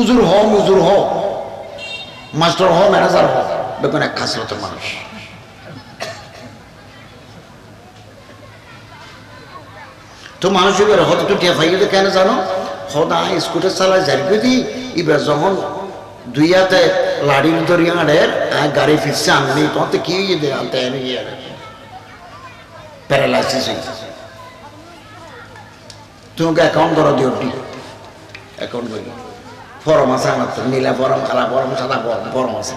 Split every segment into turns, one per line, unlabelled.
উজুর হ মাস্টার হ ম্যানেজার হ বেগুন এক খাসলতের মানুষ। তো মানুষ এবার হয়তো একটু টেফাই গেলে কেন জানো, হদা স্কুটার চালায় যাইবে দি এবার যখন দুই হাতে লাড়ির দরিয়াড়ের গাড়ি ফিরছে আনলি তোমার তো কি আনতে এনে গিয়ে প্যারালাইসিস হয়েছে। তোমাকে অ্যাকাউন্ট করা দিও অ্যাকাউন্ট করি ফরম আছে আমার তো, নীলা ফরম কালা ফরম সাদা ফরম আছে।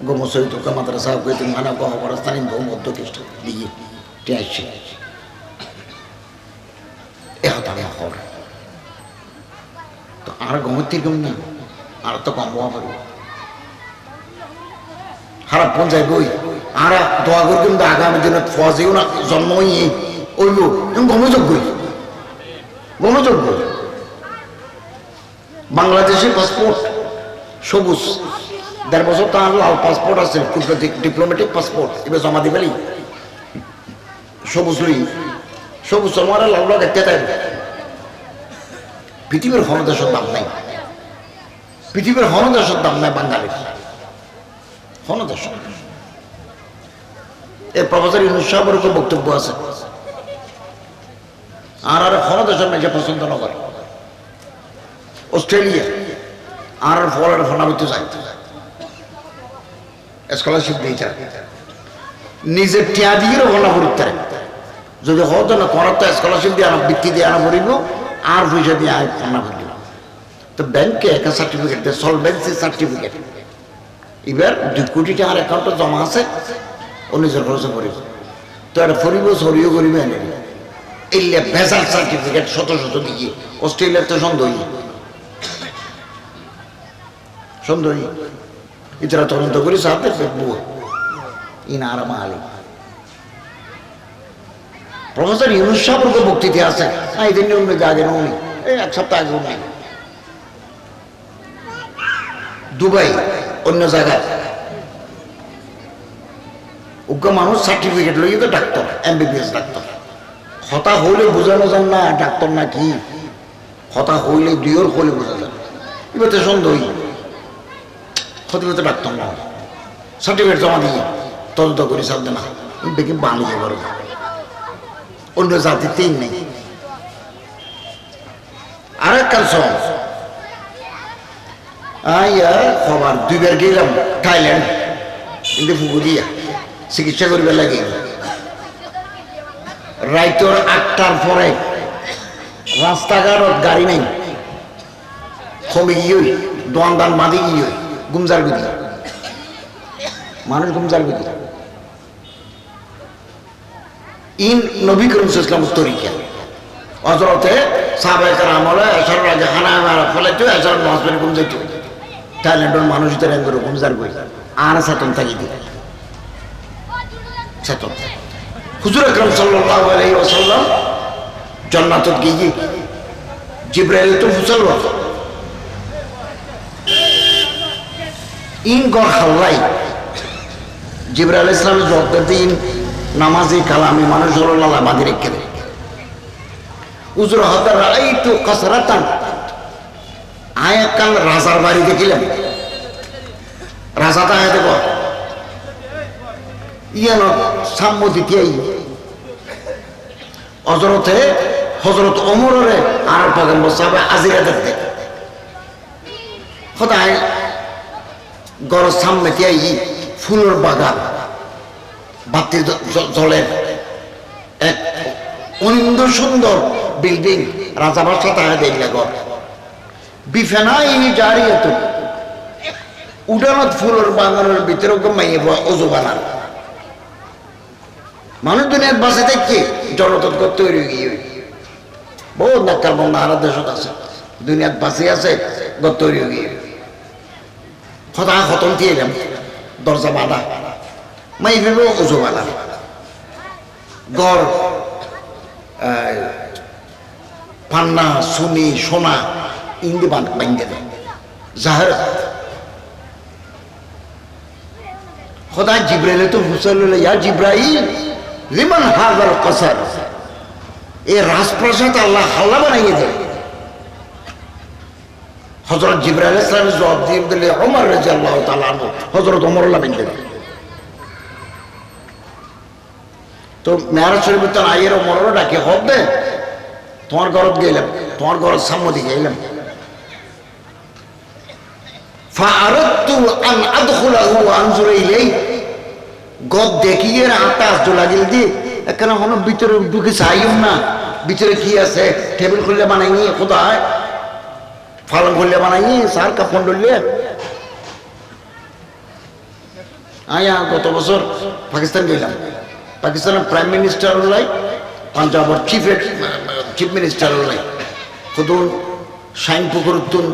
গোমসই তোকে মাদ্রাসা কই তুমি মানা কহ পরস্থানি মধ্য খ্রিস্ট দিয়ে আসছে তো আর গমতির কম না, আর তো কম হওয়া পারবে খারাপ পঞ্চায়েত বই আর দোয়া করে কিন্তু আগামী দিনে ফজেও না জন্মই ওইব গমযোগ্য বাংলাদেশের পাসপোর্ট সবুজ 1.5 বছর তার লাল পাসপোর্ট আছে ডিপ্লোমেটিক পাসপোর্ট এবার জমা দিবেলি সবুজ জমারে লাল লাগাতে তাই পৃথিবীর হনদেশের দাম নাই, পৃথিবীর হনদেশের দাম নাই বাঙালির হনদেশ। এই প্রফেসর ইউনূস সাহেবের উপর বক্তব্য আছে আর হনদেশের মেঝে পছন্দ না করে অস্ট্রেলিয়া আর ফলের ফনাবিতে যায় স্কলারশিপ দিয়ে যায় নিজের টিয়া দিয়ে ফলা পরীক্ষা যদি হতো না করার তো স্কলারশিপ দিয়ে বৃত্তি দিয়ে আনা পড়িব আর পয়সা দিয়ে ফনা পড়িব। তো ব্যাংকে একটা সার্টিফিকেট দেয় সলভেন্সি সার্টিফিকেট, এবার 2 কোটি টাকার অ্যাকাউন্টে জমা আছে ও নিজের খরচে করিব। তো এটা ফরিব সরিও করিবে এনে এলে ভেজাল সার্টিফিকেট শত দিয়ে অস্ট্রেলিয়ার তো সন্দেহী ইতারা তদন্ত করি সাথে ফেকবো ইনা আর মালি প্রফেসর ইউনূস সাহেবের উপর বক্তৃতা আছে এদিন উনি আগে উনি এই 1 সপ্তাহ আগে উনি দুবাই অন্য জায়গায় উগ্র মানুষ সার্টিফিকেট লইয়ে তো ডাক্তার MBBS ডাক্তার হতা হইলে বোঝানো যান না ডাক্তার না কি, হতা হইলে দুইয়ের হলে বোঝা যান। এবার তো সন্দেহী হতে হতে ডাক্তার না সার্টিফিকেট জমা দিয়ে তদন্ত করি সাথে না দেখি বানিয়ে করে অন্য জাতিতেই নেই। আর এক কাল খবর 2 বার গেলাম থাইল্যান্ড কিন্তু ফুকুরিয়া চিকিৎসা করবে লাগে রাইতর 8টার পরে রাস্তাঘাটত গাড়ি নেই কমে গিয়ে দোয়ান মাদি গিয়ে গুমজার গুদি মানুষ গুমজার গুদি ইন নবী করিম ইসলামের তরিকা হযরতে সাহাবায়ে কেরামরা এশার আগে খানা মারা ফলাইতো এশার নামাজ গুমজাইতো থাইল্যান্ডের মানুষ তারা এঙ্গর গুমজার গুই আর সাতন থাকি দি সাতন হুজুর আকরাম সাল্লাল্লাহু আলাইহি ওয়াসাল্লাম জান্নাতত গিয়ে জিবরাইল তো মুসলমান ইন গর হাল্লাই জিবরাইল আলাইহিস সালামের জবাব দিন নামাজি কালামি মানুষ হলো লালা বাঁধি রেখে দেয় হুজুর হাদার রাইতু কাসরাতান আয়া কাল রাজার বাড়ি দেখিলাম রাজা তাহে দেব ইয়ান সাম্মদিতিয়াই হযরত ওমরের আর পয়গম্বর সাহেব আজিরা দেখতে খোদায় গর সামনে তিয়াই ফুলের বাগান বাতি জলের এক অনিন্দ সুন্দর বিল্ডিং রাজা বাসা তাহে দেখলে ঘর বিফেনাই জারিয়াত উডানত ফুলের বাগানের ভিতরে মাইয়ে অজু বানান মানুষ দুনিয়ার বাসে দেখছে জনতৎ তৈরি গিয়ে বহুত নাক্কার বন্ধ আর দেশত আছে দুনিয়ার বাসে আছে তৈরি গিয়ে হতা খতম দিয়ে এলাম দরজা বাঁধা মাই ভেবে অজু বানান গড় পান্না সুনি সোনা ইন্দি বান্ধে দেয় জাহের খোদা জিব্রাইল তো হুসাইল ইয়া জিব্রাইল লিমান হাযাল কসার এই রাজপ্রাসাদ আল্লাহ হাল্লা বানাইয়ে দেয় হযরত জিবরাইল আলাইহিস সালামের জবাব দিয়ে দিলে ওমর রাদিয়াল্লাহু তাআলা আনহু হযরত ওমর লামিন দিলেন। তো মেরাজ শরীফে তো আইয়ের ওমরও ডাকে হবে তোমার ঘরত গেলাম, তোমার ঘরের সামনে দিকে গেলাম। ফাআরাদতু আন আদখুলাহু ওয়া আনজুর ইলাইহি, গদ দেখিয়ে আতাস লাগিল দিয়ে এখানে হলো ভিতরে ঢুকে চাইও না, ভিতরে কি আছে, টেবিল খুললে বানাইনি কোথায়, ফালন খুললে বানাইনি, সার কাপড় ডললে। আয়া গত বছর পাকিস্তান গেলাম, পাকিস্তানের প্রাইম মিনিস্টার লাই, পাঞ্জাবের চিফ মিনিস্টার লাই, খুদুন শাইন পুকুরুদ্দুন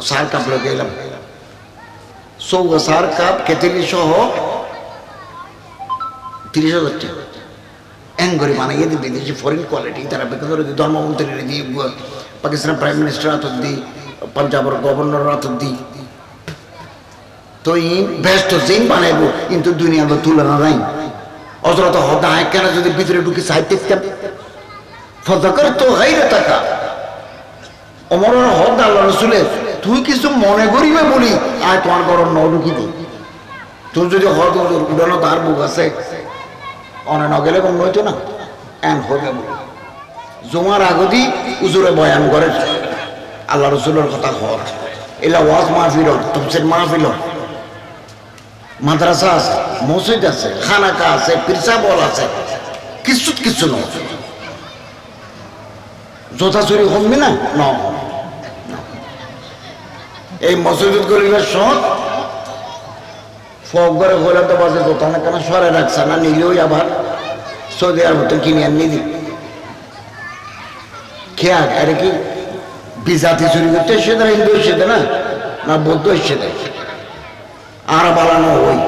সার কাপড়ে গেলাম। সৌগা সার কাপ কেতেলি সহ 30,000 টাকা এঙ্গরি বানাইয়ে দিই, বিদেশি ফরেন কোয়ালিটি তারা বেকার ধর্মমন্ত্রী দিই, পাকিস্তানের প্রাইম মিনিস্টার হাতত দিই, পাঞ্জাবের গভর্নর হাতত দিই। তো এই ব্যস্ত যেই বানাইব কিন্তু দুনিয়ার তুলনা নাই। অজরত হদা কেন যদি ভিতরে ঢুকে সাহিত্য ফজকর তো গাইরে টাকা অমরের হদ আল্লাহ রসুলের, তুই কিছু মনে করিবে বলি আয় তোমার গরম ন ঢুকি দিই। তোর যদি হদ উড়ানো তার বুক আছে অনে নগেলে কম নইতো না এন হবে বলি জমার আগদি উজুরে বয়ান করে আল্লাহ রসুলের কথা হর। এলা ওয়াজ মাহফিল, তফসির মাহফিল, মাদ্রাসা আছে, মসজিদ আছে, খানাকা আছে, পিরসাবল আছে, কিছু নয়। জোতা চুরি কমবি না ন এই মসজিদ গরিবের সৎ ফক করে হলে তো বাজে জোতা না কেন সরে রাখছে না, নিলেও আবার সৌদি আরব কিনে আনি দি খেয়া। আরে কি বিজাতি চুরি করতে এসে দেয়, হিন্দু এসে দেয় না, না বৌদ্ধ এসে দেয়, আর বালানো ওই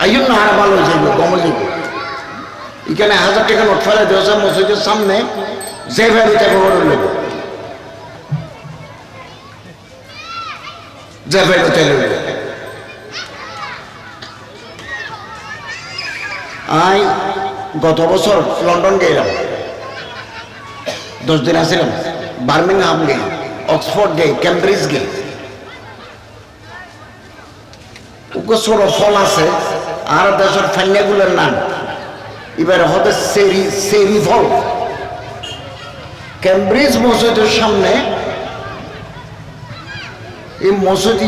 আইন না আর ভালো যাইব গমলিব। এখানে 1000 টাকা নোট ফেলে দেওয়া মসজিদের সামনে যে ফেলে তাকে বড় নেব, যে ফেলে তেলে আই গত বছর লন্ডন গেলাম, 10 দিন আসছিলাম, বার্মিংহাম গে, অক্সফোর্ড গে, ক্যামব্রিজ গে। ছোট ফল আছে আর দেশের ফান্যাগুলোর নাম এবার হতে সেরি ফল। ক্যামব্রিজ মসজিদের সামনে এই মসজিদ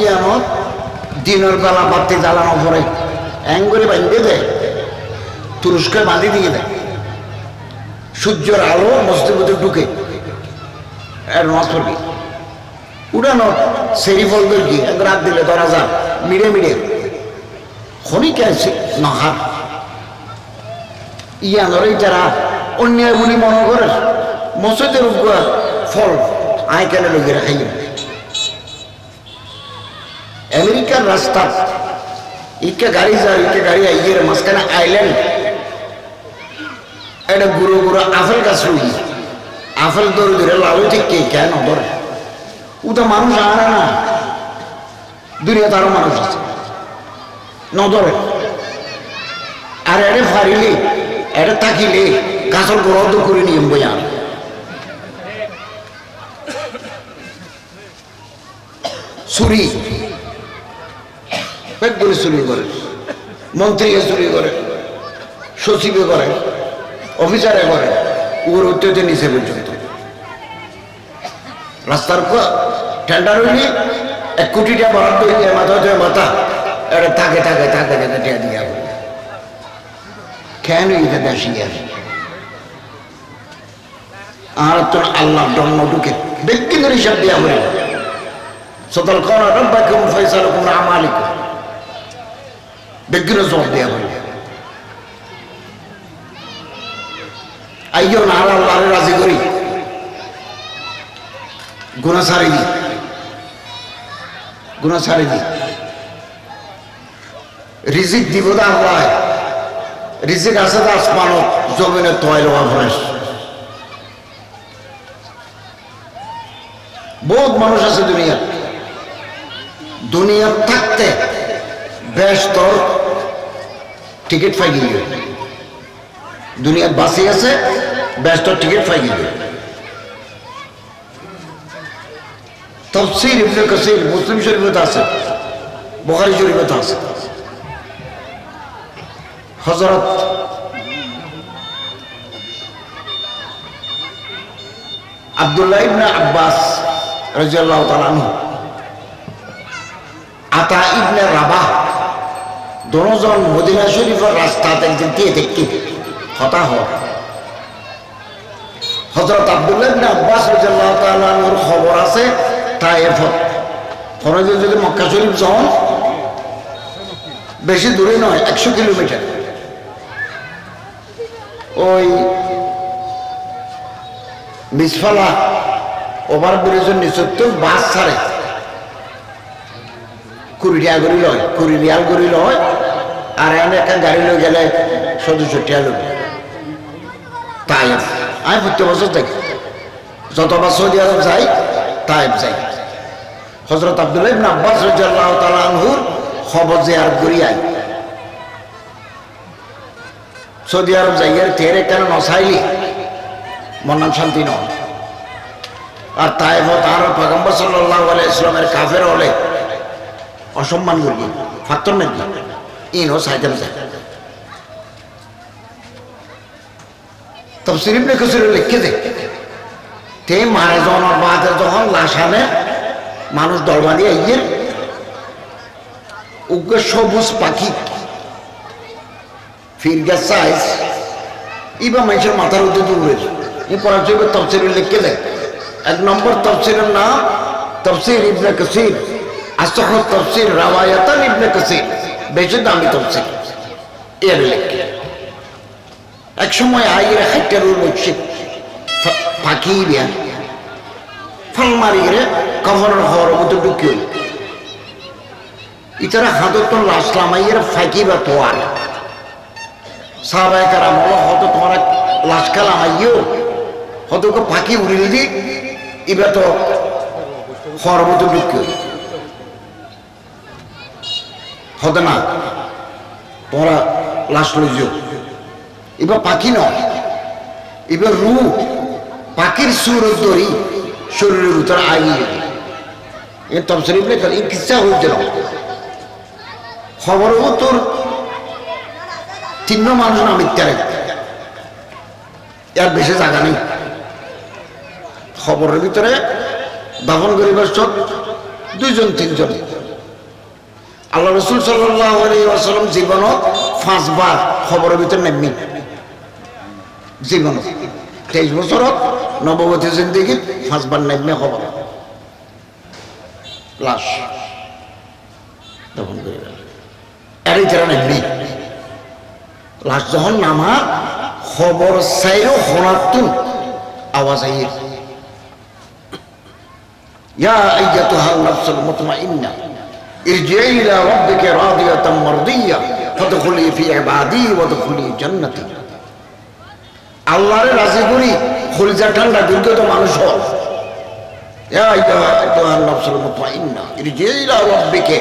দিনের বেলা বাতি জ্বালানো পরে অ্যাঙ্গরে বাঁধে দেয়, তুরস্কে বাঁধি দিয়ে দেয়, সূর্যের আলো মসজিদের মধ্যে ঢুকে আর নামাজ পড়বি উড়ানো সেরি ফল কি রাত দিলে ধরা যা মিড়ে মিড়ে খনিকে আছে নাহার ইয়ানোর যারা অন্যায় বলি মনে করে মসজিদের উপর ফল আয় কেন লোকেরা খাইল। আমেরিকার রাস্তা ইকে গাড়ি যায়, ইকে গাড়ি আইয়ের মাঝখানে আইল্যান্ড, এটা গুঁড়ো গুঁড়ো আপেল গাছ রুই, আপেল ধরে ধরে লালু ঠিক কে কেন ধরে ও তো মানুষ আনে না, দুনিয়াতে আরো মানুষ আছে নদরে। আর এরে ফারিলে এটা থাকিলে গাছের গ্রহ করে নিয়ে বই আন চুরি পেটগুলি চুরি করে, মন্ত্রীকে চুরি করে, সচিবে করে, অফিসারে করে, ওর উত্তেজে নিচে পর্যন্ত। রাস্তার টেন্ডার হইলে 1 কোটি টাকা বরাদ্দ হইলে মাথা হচ্ছে মাথা এটা থাকে টিয়া দিয়া কেন এটা দেশি আর তোর আল্লাহ জন্ম ঢুকে ব্যক্তিদের হিসাব দিয়া বলে সতল করা রব্বাকুম ফায়সালুকুম আমালিকুম ব্যক্তির জবাব দিয়া বলে আইও না আল্লাহরে রাজি করি গুনাহ ছাড়ি দি রিজিক দিব দা আল্লাহ, রিজিক আছে তো আসমানত জমিনে তৈল ফ্রেশ। বহুত মানুষ আছে দুনিয়ার থাকতে ব্যস্ত টিকিট পাই গিয়ে দুনিয়ার বাসি আছে ব্যস্ত টিকিট পাই গিয়ে তাফসীর ইবনে কাসীর মুসলিম শরীফে আছে, বুখারী শরীফে আছে। হযরত আব্দুল্লাহ ইবনে আব্বাস রাদিয়াল্লাহু তাআলা আনহু, আতা ইবনে রাবাহ দুজন মদিনা শরীফের রাস্তাতে একদিন দেখতে হতা হয়। হযরত আব্দুল্লাহ ইবনে আব্বাস রাদিয়াল্লাহু তাআলা আনহুর খবর আছে তায়েফত। ফরজে যদি মক্কা শরীফ যান বেশি দূরে নয়, 100 কিলোমিটার। ওই মিসফালা ওভারব্রিজের নিচে তো বাস ছাড়ে 20 টাকা করে লয়, 20 রিয়াল করে লয়। আর এনে একটা গাড়ি লই গেলে 170 টাকা লই। তায়েফ আমি প্রত্যেক বছর যাই, যতবার সৌদি আরব যাই তায়েফ যাই। হযরত আব্দুল্লাহ ইবনে আব্বাস রাদিয়াল্লাহু তাআলা আনহুর খবর জিয়ারত করি আই। সৌদি আরব যাইয়ের তেরে কেন নসাইলি মন শান্তি নয়। আর তায়েফত আর পয়গম্বর সাল্লাল্লাহু আলাইহি ওয়াসাল্লামের কাফের হলে অসম্মান করি, ফাত্তর নাকি ইনও সাইতেন যায়। তাফসীর ইবনে কাসীর লিখে দে তে মারা যাওয়ার বাদে যখন লাশ আনে মানুষ দরবারি আইয়ের উগ্র সবুজ পাখি ফিরগা সাইজ ইবা মানুষের মাথার উদ্যোগ দূরের এই পরাজয় তাফসীরে লিখে দেয়। 1 নম্বর তাফসীরের নাম তাফসীর ইবনে কাসীর, আসহ তাফসীর রাওয়ায়াতান ইবনে কাসীর, বেশি দামি তাফসীর এর লিখে। এক সময় আইয়ের হাইটার মসজিদ পাখি বিয়া ফালমারি গেলে কবরের হওয়ার মতো ঢুকিয়ে ইতারা হাতত লাশ লামাইয়ের ফাঁকি বা তোয়ার সাহাবায়ে কেরাম বলো হয়তো তোমার লাশ কালামাইও হয়তো ফাঁকি উড়িয়ে দি এবার তো হওয়ার মতো ঢুকিয়ে হতে না তোমরা লাশ লইও। এবার পাখি নয়, এবার রু পাখির সুর ধরি শরীরের ভিতরে আইয়ে এ তফসিল ইবনে কাসীর কিচ্ছা হইতে না। খবরও তোর 3 মানুষ না মিথ্যারে এর বেশি জায়গা নেই। খবরের ভিতরে দাফন করিবার সব 2-3 জন। আল্লাহ রাসূল সাল্লাল্লাহু আলাইহি ওয়াসাল্লাম জীবনত 5 বার খবরের ভিতরে নেমনি। জীবন 23 বছরত নববতী জিন্দেগি 5 বার নেমনে খবর লাশ দাফন করে এর ভিতরে নেমনি। লাশ যখন নামা খবর চাইরও হনাতুন আওয়াজ আইয়ে ইয়া আইয়াতুহান নাফসুল মুতমাইন্না ইরজিই ইলা রাব্বিকা রাদিয়াতাম মারদিয়া ফাদখুলি ফি ইবাদি ওয়াদখুলি জান্নাতি। আল্লাহরে রাজি করি খলিজা ঠান্ডা দুর্গত মানুষ হল। ইয়া আইয়াতুহান নাফসুল মুতমাইন্না ইরজিই ইলা রাব্বিকা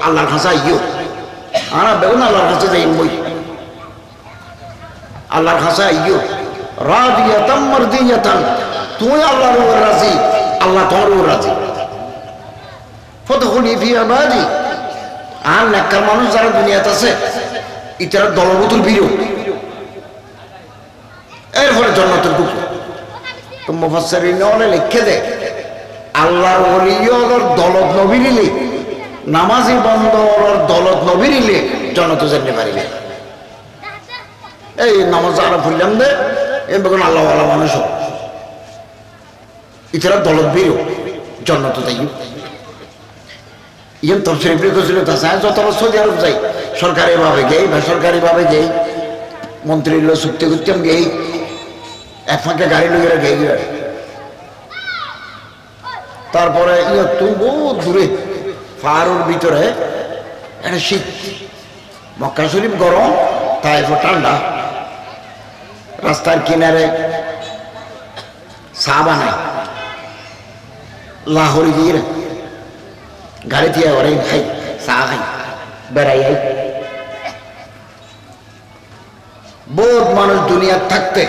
আল্লাহর কাছে আইয়ো। আনা বেগুন আল্লাহর কাছে যাই মই আল্লাহর কাছে আইয়ো রাদিয়াতাম মারদিয়াতান তুই আল্লাহর উপর রাজি, আল্লাহ তোর উপর রাজি। ফাদখুলি ফি ইবাদি আর নেককার মানুষ যারা দুনিয়াতে আছে ইতারা দলবদল বিরো এরপরে জান্নাতের ঢুকো। তো মুফাসসিরিন ওরা লিখে দেয় আল্লাহর ওলিয়র দলত নবী নিলে নামাজি বন্দর দলত নবী নিলে জান্নাতে যেতে পারিবে। এই নামাজ আরা ফুললাম দে এ বেগুন আল্লাহওয়ালা মানুষ ইতারা দলত বিরো জান্নাতে যাই। ইয়েন তফসির ইবনে কাসীর আছে যত সৌদি আরব যাই সরকারিভাবে গেই বেসরকারিভাবে গেই মন্ত্রীর লো চুক্তি করতাম গেই এক ফাঁকে গাড়ি লইয়া গেই। তারপরে ইয়ে তুই বহুত দূরে পাহাড়ের ভিতরে একটা শীত, মক্কা শরীফ গরম তাইফ ঠান্ডা। রাস্তার কিনারে চা বানায় লাহোরি দিয়ে গাড়ি দিয়ে ওরাই খাই চা খাই বেড়াই আই। বহুত মানুষ দুনিয়ার থাকতে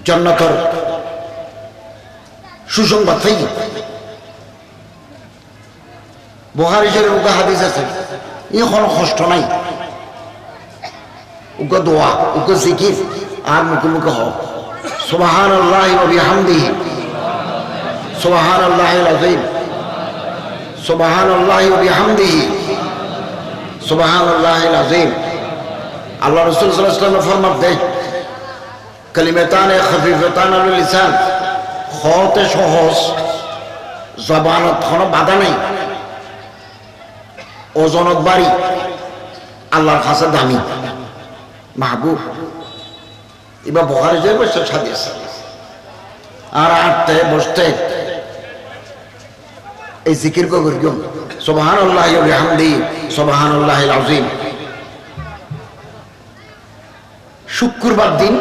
জান্নাতের সুসংবাদ পাই বুখারী শরীফের উগা হাদিস আছে কোনো কষ্ট নাই উগা দোয়া উগা জিকির আর মুখে মুখে হোক সুবহানাল্লাহি ওয়া বিহামদিহি সুবহানাল্লাহিল আযীম সুবহানাল্লাহি ওয়া বিহামদিহি সুবহানাল্লাহিল আযীম আল্লাহ রাসূল সাল্লাল্লাহু আলাইহি ওয়াসাল্লাম ফরমান দেয় কালিমাতান খফীফাতান আলাল লিসান হতে সহজ জবানত কোনো বাধা নেই ওজনত বাড়ি আল্লাহর কাছে দামি মাহবুব এবার বুখারী শরীফের হাদিস আর আটতে বসতে এই জিকির কো করি সুবহানাল্লাহি ওয়া বিহামদিহি সুবহানাল্লাহিল আযীম শুক্রবার দিন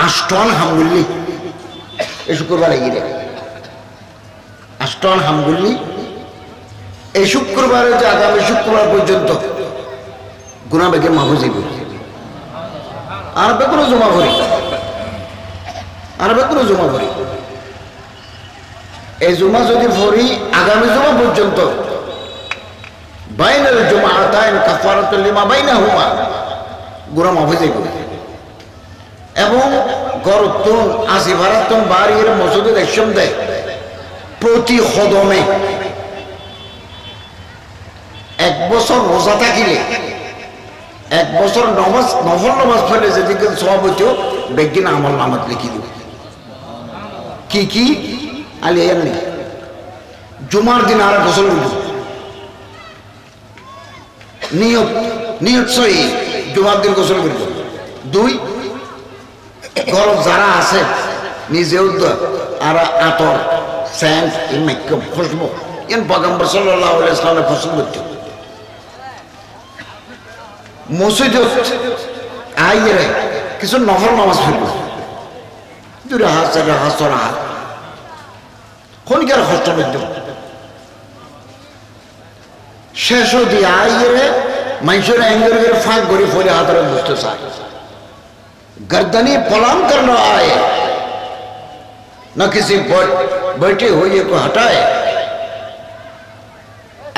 আষ্টন হামগুল্লি এই শুক্রবার এগিয়ে আষ্টন হামগুল্লি এই শুক্রবারে যে আগামী শুক্রবার পর্যন্ত গুনাহ বেগে মাহফুজি আর বেগুলো জমা ভরি এই জমা যদি ভরি আগামী জমা পর্যন্ত বাইনাল জুমআতাইন কাফারাতুল লিমা বাইনাহুমা গুনাহ মাহফুজি এবং গরতুন আসিফারাতুন বাড়ির মসজিদে দেখছম দেয় প্রতি কদমে 1 বছর রোজা থাকিলে 1 বছর নফল নামাজ পড়লে যেদিকে সওয়াব হইতো বেগিন আমল নামাত লিখি দিব কি আলি এমনি জুমার দিন আর গোসল করব নিয়ত সহি জুমার দিন গোসল করব 2 গরম যারা আছে নিজেও আর আতর সেন্ট মেকআপ খুশবু এন পয়গম্বর সাল্লাল্লাহু আলাইহি ওয়াসাল্লাম পছন্দ করতেন মসজিদে আইরে কিছু নফল নামাজ পড়ব দুই রাকাত 4 রাকাত 6 রাকাত কোন কার কষ্ট মধ্যে শেষ দিয়ে আইরে মানুষের অ্যাঙ্গেলের ফাঁক করে ফলে হাতের বসতে চায় गर्दनी पलाम करना आए न किसी बैठे हुए को हटाए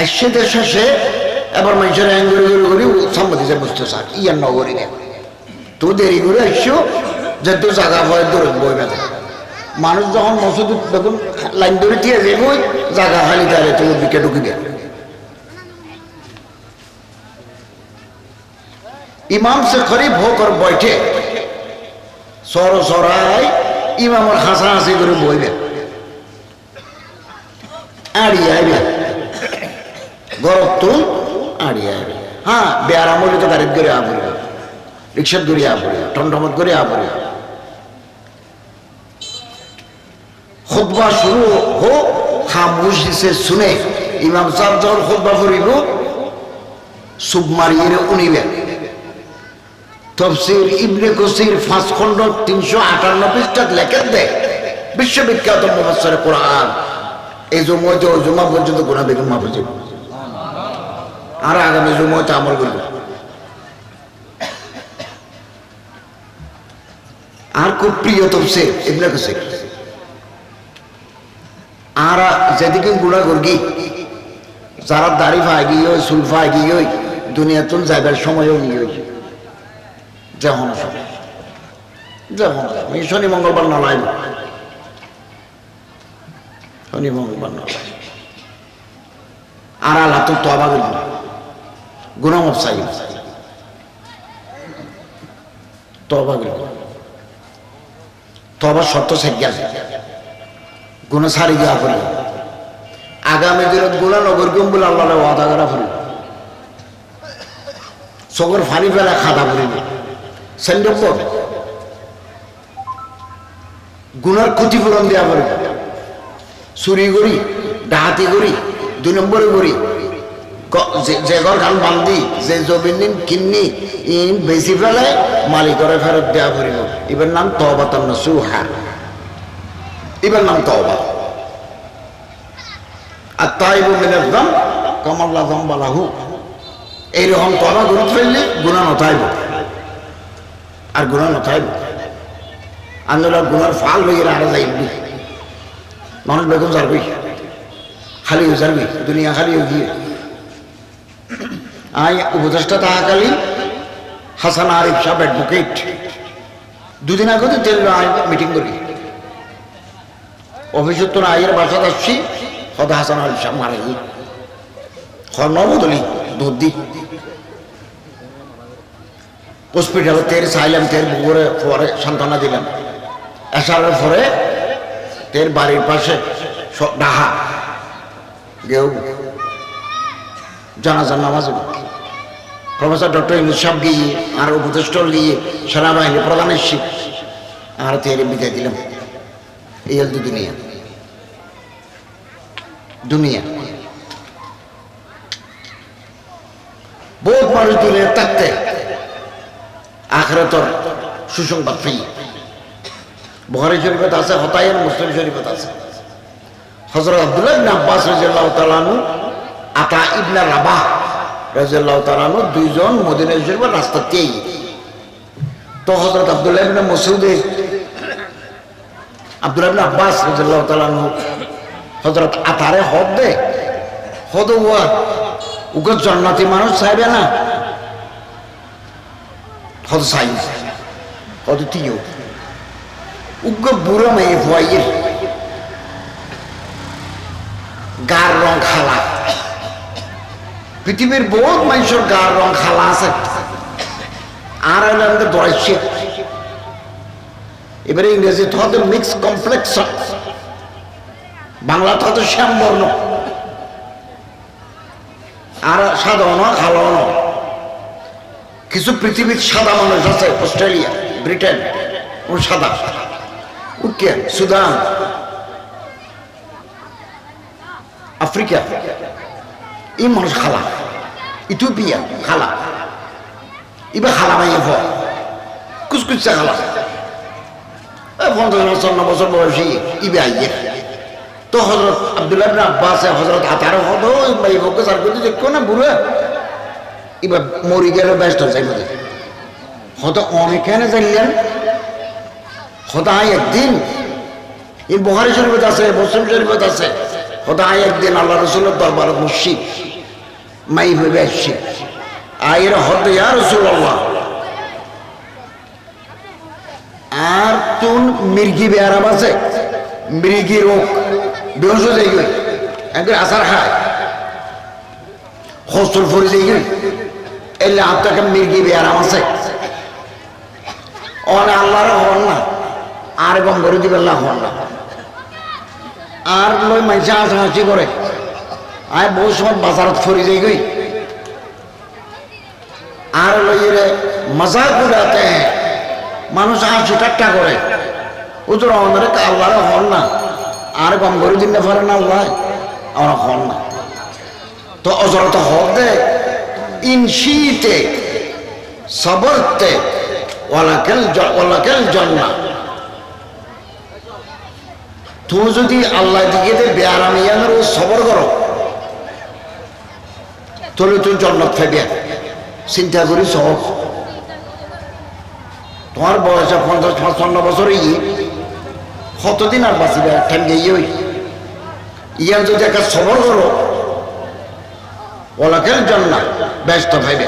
ऐसे देश से এবার মানুষের অ্যাঙ্গুরি করে সম্মতিতে বুঝতে চায় ইয়ার নগরী নেই তো দেরি করে আসছো যেহেতু জায়গা হয় দূরে বই বেঁধে মানুষ যখন মসজিদ দেখুন লাইন ধরে দিয়ে যাবই জায়গা খালি তাহলে তুমি দিকে ঢুকিবে ইমাম সে করিব হোক बैठे সরাই ইমামের হাসাহাসি করে বইবে আড়িয়ে আইবে গরব তুল আড়িয়ে আইবে হ্যাঁ বেয়ারামলি তো গাড়ির করে আপড়ে রিক্সার করে আপড়ে টমটমত করে আপড়ে খুতবা শুরু হো খামোশি সে শুনে ইমাম সাহেব যখন খুতবা পড়িব সুব মারিয়ে উনিবে তফসির ইবনে কাসির 5 খণ্ড 358 পৃষ্ঠাত লেখেন দেয় বিশ্ববিখ্যাত মুফাসসির কোরআন এই জুমা পর্যন্ত গুনাহ বেগম মাহফুজ আর আগামী জুমাতে আমল করব আর খুব প্রিয় তফসির ইবনে কাসির আর যেদিকে গুনাহ করগি যারা দাড়ি ফাগি হয় সুলফা গি হয় দুনিয়াতুন যাইবার সময়ও নিয়ে যেমন শনি মঙ্গলবার নয় শনি মঙ্গলবার নয় আর আল্লাহ তো তবা করব গুনাহ মাফ চাই তবা করব তবা শর্ত শেখ গুনাহ ছাড়ি দেওয়া করে আগামী দিনত গুনাহ নগর কম বলে আল্লাহর ওয়াদা করা করে চোখের ফানি ফেলা খাতা করিনি সেন্ডপ গুনার ক্ষতিপূরণ দেওয়া পারে চুরি করি ডাহাতি করি 2 নম্বরে করি যে ঘর খান বান্ধি যে জমিন কিন্নি বেশি ফেলায় মালিকরে ফেরত দেওয়া পারিব এবার নাম তওবাতুন নসুহা এবার নাম তওবা আর তাইবু মিনাজ যাম কামা লা যামবা লাহু এইরকম তওবা করে ফেললে গুনাহ নথাইব আর গুনাহ নথাইব আন্দোলন গুনার ফাল হয়ে আরো যাইবি মানুষ বেগুন যাবি খালি হয়ে যাবি দুনিয়া খালি হয়ে গিয়ে আই উপদেষ্টা থাকাকালীন হাসান আরিফ সাহেব অ্যাডভোকেট দুদিন আগে তো তেল মিটিং করি অফিসের তো আইয়ের বাসাত আসছি হয়তো হাসান আরিফ সাহেব মারা গিয়ে নবদলি দুধ দি হসপিটালে তের চাইলাম তের বুকুরে পরে সান্ত্বনা দিলাম আসার পরে তের বাড়ির পাশে ডাহা গেউ জানাজার নামাজ প্রফেসর ডক্টর ইউনুস সাহেব গিয়ে আর উপদেষ্টা গিয়ে সেনাবাহিনী প্রধান এসছি আর তেরে বিদায় দিলাম এই হল দুনিয়া দুনিয়া বহুত মানুষ দুনিয়া থাকতে আখিরাতের সুসংবাদ পেয়ে বুখারী শরীফত আছে হতায়ের মুসলিম শরীফত আছে হযরত আব্দুল্লাহ ইবনে আব্বাস রাদিয়াল্লাহু তাআলা আনহু আতা ইবনে রাবাহ রাদিয়াল্লাহু তাআলা আনহু দুইজন মদিনা শরীফের রাস্তাতেই তো হযরত আব্দুল্লাহ ইবনে মাসউদ আব্দুল্লাহ ইবনে আব্বাস রাদিয়াল্লাহু তাআলা আনহু হযরত আতারে হদ দে হদ ওয়া উগত জান্নাতি মানুষ চাইবে না হদ চাই হদ তিও উগ্র বুড়ো মেয়ে ভয়ের গার রং খালা পৃথিবীর বহুত মানুষের গার রং খালা আছে আর হলে আমাদের দরাইছে এবারে ইংরেজি হয়তো মিক্স কমপ্লেক্সন বাংলা হয়তো শ্যামবর্ণ আর সাধারণ খালাও কিছু পৃথিবীর সাদা মানুষ আছে অস্ট্রেলিয়া ব্রিটেন ও সাদা উকিয়া সুদান আফ্রিকা এই মানুষ খালা ইথিওপিয়া খালা এবার খালা মাইয়ে ফল কুচকুচা খালা 50 বছর বয়সী ইবে আইয়ে তো হযরত আব্দুল্লাহ ইবনে আব্বাস হযরত আতার হদ ভাই বকে সার করতে দেখো না বুড়ো এবার মরি গেলে ব্যস্ত যাইব হয়তো অনেকখানে জানলেন খোদাই একদিন এই বুখারী শরীফত আছে মুসলিম শরীফত আছে খোদাই একদিন আল্লাহ রাসূলের দরবারে মুশরিক মাই হইবে আসছে আয়ের হদ ইয়া রাসূলুল্লাহ আর তুন মির্গি বেয়ারাম আছে মৃগী রোগ বেহস হয়ে যাই একদিন আসার খায় হস্তুর ফরি যাই এলে আপনাকে মৃগী বেয়ারাম আছে অনে আল্লাহর হন না আর গম করে দিবেন না হন না আর লই মাইসা হাসাহাসি করে আয় বহু সময় বাজারত ফরি যাই গই আর লই রে মজাক উড়াতে মানুষ হাসি ঠাট্টা করে হুজুর আমাদের আল্লাহর হন না আর গম করে দিন না পারে না আল্লাহ আমরা হন না তো অজরত হক দে ইনশিতে সবরতে ওয়ালাকাল জান্নাহ তুমি যদি আল্লাহ দিকে বেয়ারামিয়ানের সবর করো তাহলে তুমি জান্নাত পাবে চিন্তা করি সব তোমার বয়সে 50-55 বছরে কতদিন আর বাঁচিবে ঠেম গিয়ে ইয়ার যদি একটা সবর করো ওলাকের জান্নাত ব্যস্ত পাইবে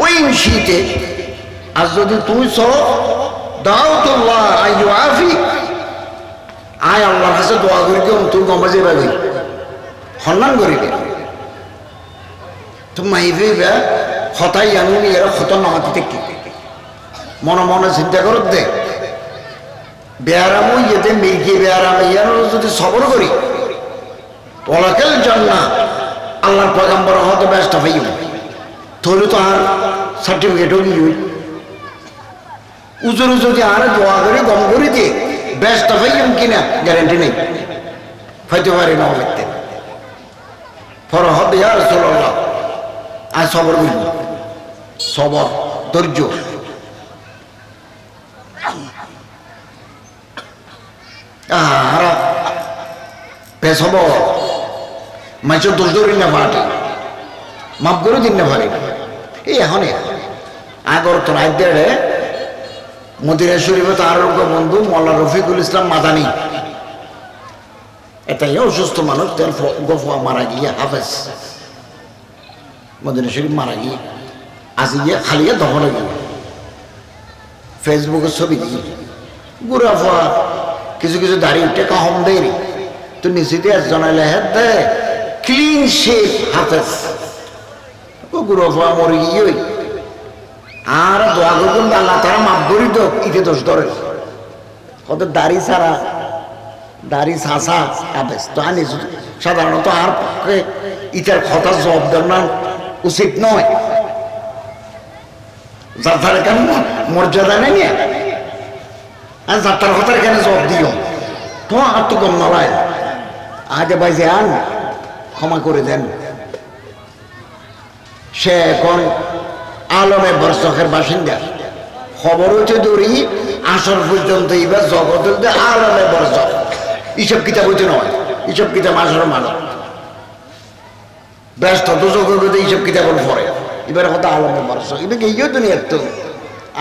ওই শীতে আর যদি তুমি সব দাও তো আফি আয় আল্লাহর কাছে দোয়া করি কেউ তুই গমাজে পাবি সন্ধান করিবে তুমি মাইবে হতাই আনি এরা খতর নামাতি দেখি মনে মনে চিন্তা করত দে বেয়ারাম ইয়েতে মির্গি বেয়ারাম ইয়ার যদি সবর করি ওলাকেল জান্নাত আল্লাহর পয়গম্বর হতে ব্যস্ত হইব তাহলে তো আর সার্টিফিকেটও কি উজুর যদি আর দোয়া করে গম করি দিয়ে ব্যস্ত হইম কিনা গ্যারান্টি নেই হইতে পারি না লিখতে ফরহদ ইয়া রাসূলুল্লাহ আর সবর করিব সবর ধৈর্য আহারা পেছব মাইসর দোষ ধরি না পারে মাফ করে দিন না পারে এই এখন আগর তো রাত দেড়ে মদিনা শরীফে তার বন্ধু মোল্লা রফিকুল ইসলাম মাদানী, এটাই অসুস্থ মানুষ, তার গফুয়া মারা গিয়ে হাফেজ মদিনা শরীফ মারা গিয়ে আজ গিয়ে খালিয়ে দখলে গেল। ফেসবুকের ছবি দিয়ে গুড়া ফুয়া কিছু কিছু দাঁড়িয়ে টেকা হম দেয় তো নিচে দিয়ে জানাইলে হ্যাঁ দে ক্লিন শেপ হাফেজ গুড়া ফুয়া মরে গিয়ে আর দোয়া করবেন আল্লাহ তারা মাপ করি তো ইটে দোষ ধরে কত দাড়ি ছাড়া দাড়ি ছাঁচা হাফেজ তো আনি সাধারণত আর পক্ষে ইটার কথা জবাব দেওয়া উচিত নয়, যাত্রার কেন মর্যাদা নেই আর যাত্রার কথার কেন জবাব দিও তো আর তো কম নলায় আগে বাইজে আন ক্ষমা করে দেন। সে এখন আলমে বর্ষকের বাসিন্দা, খবর হচ্ছে দৌড়ি আসর পর্যন্ত এবার জগতের আলমে বর্ষক এইসব কিতাব হইতে নয়, এইসব কিতাব আসর মানব ব্যস্ত তো জগতে এইসব কিতাবের পরে এবার কথা আলমে বর্ষক এবার গিয়েও তো নিয়ে তো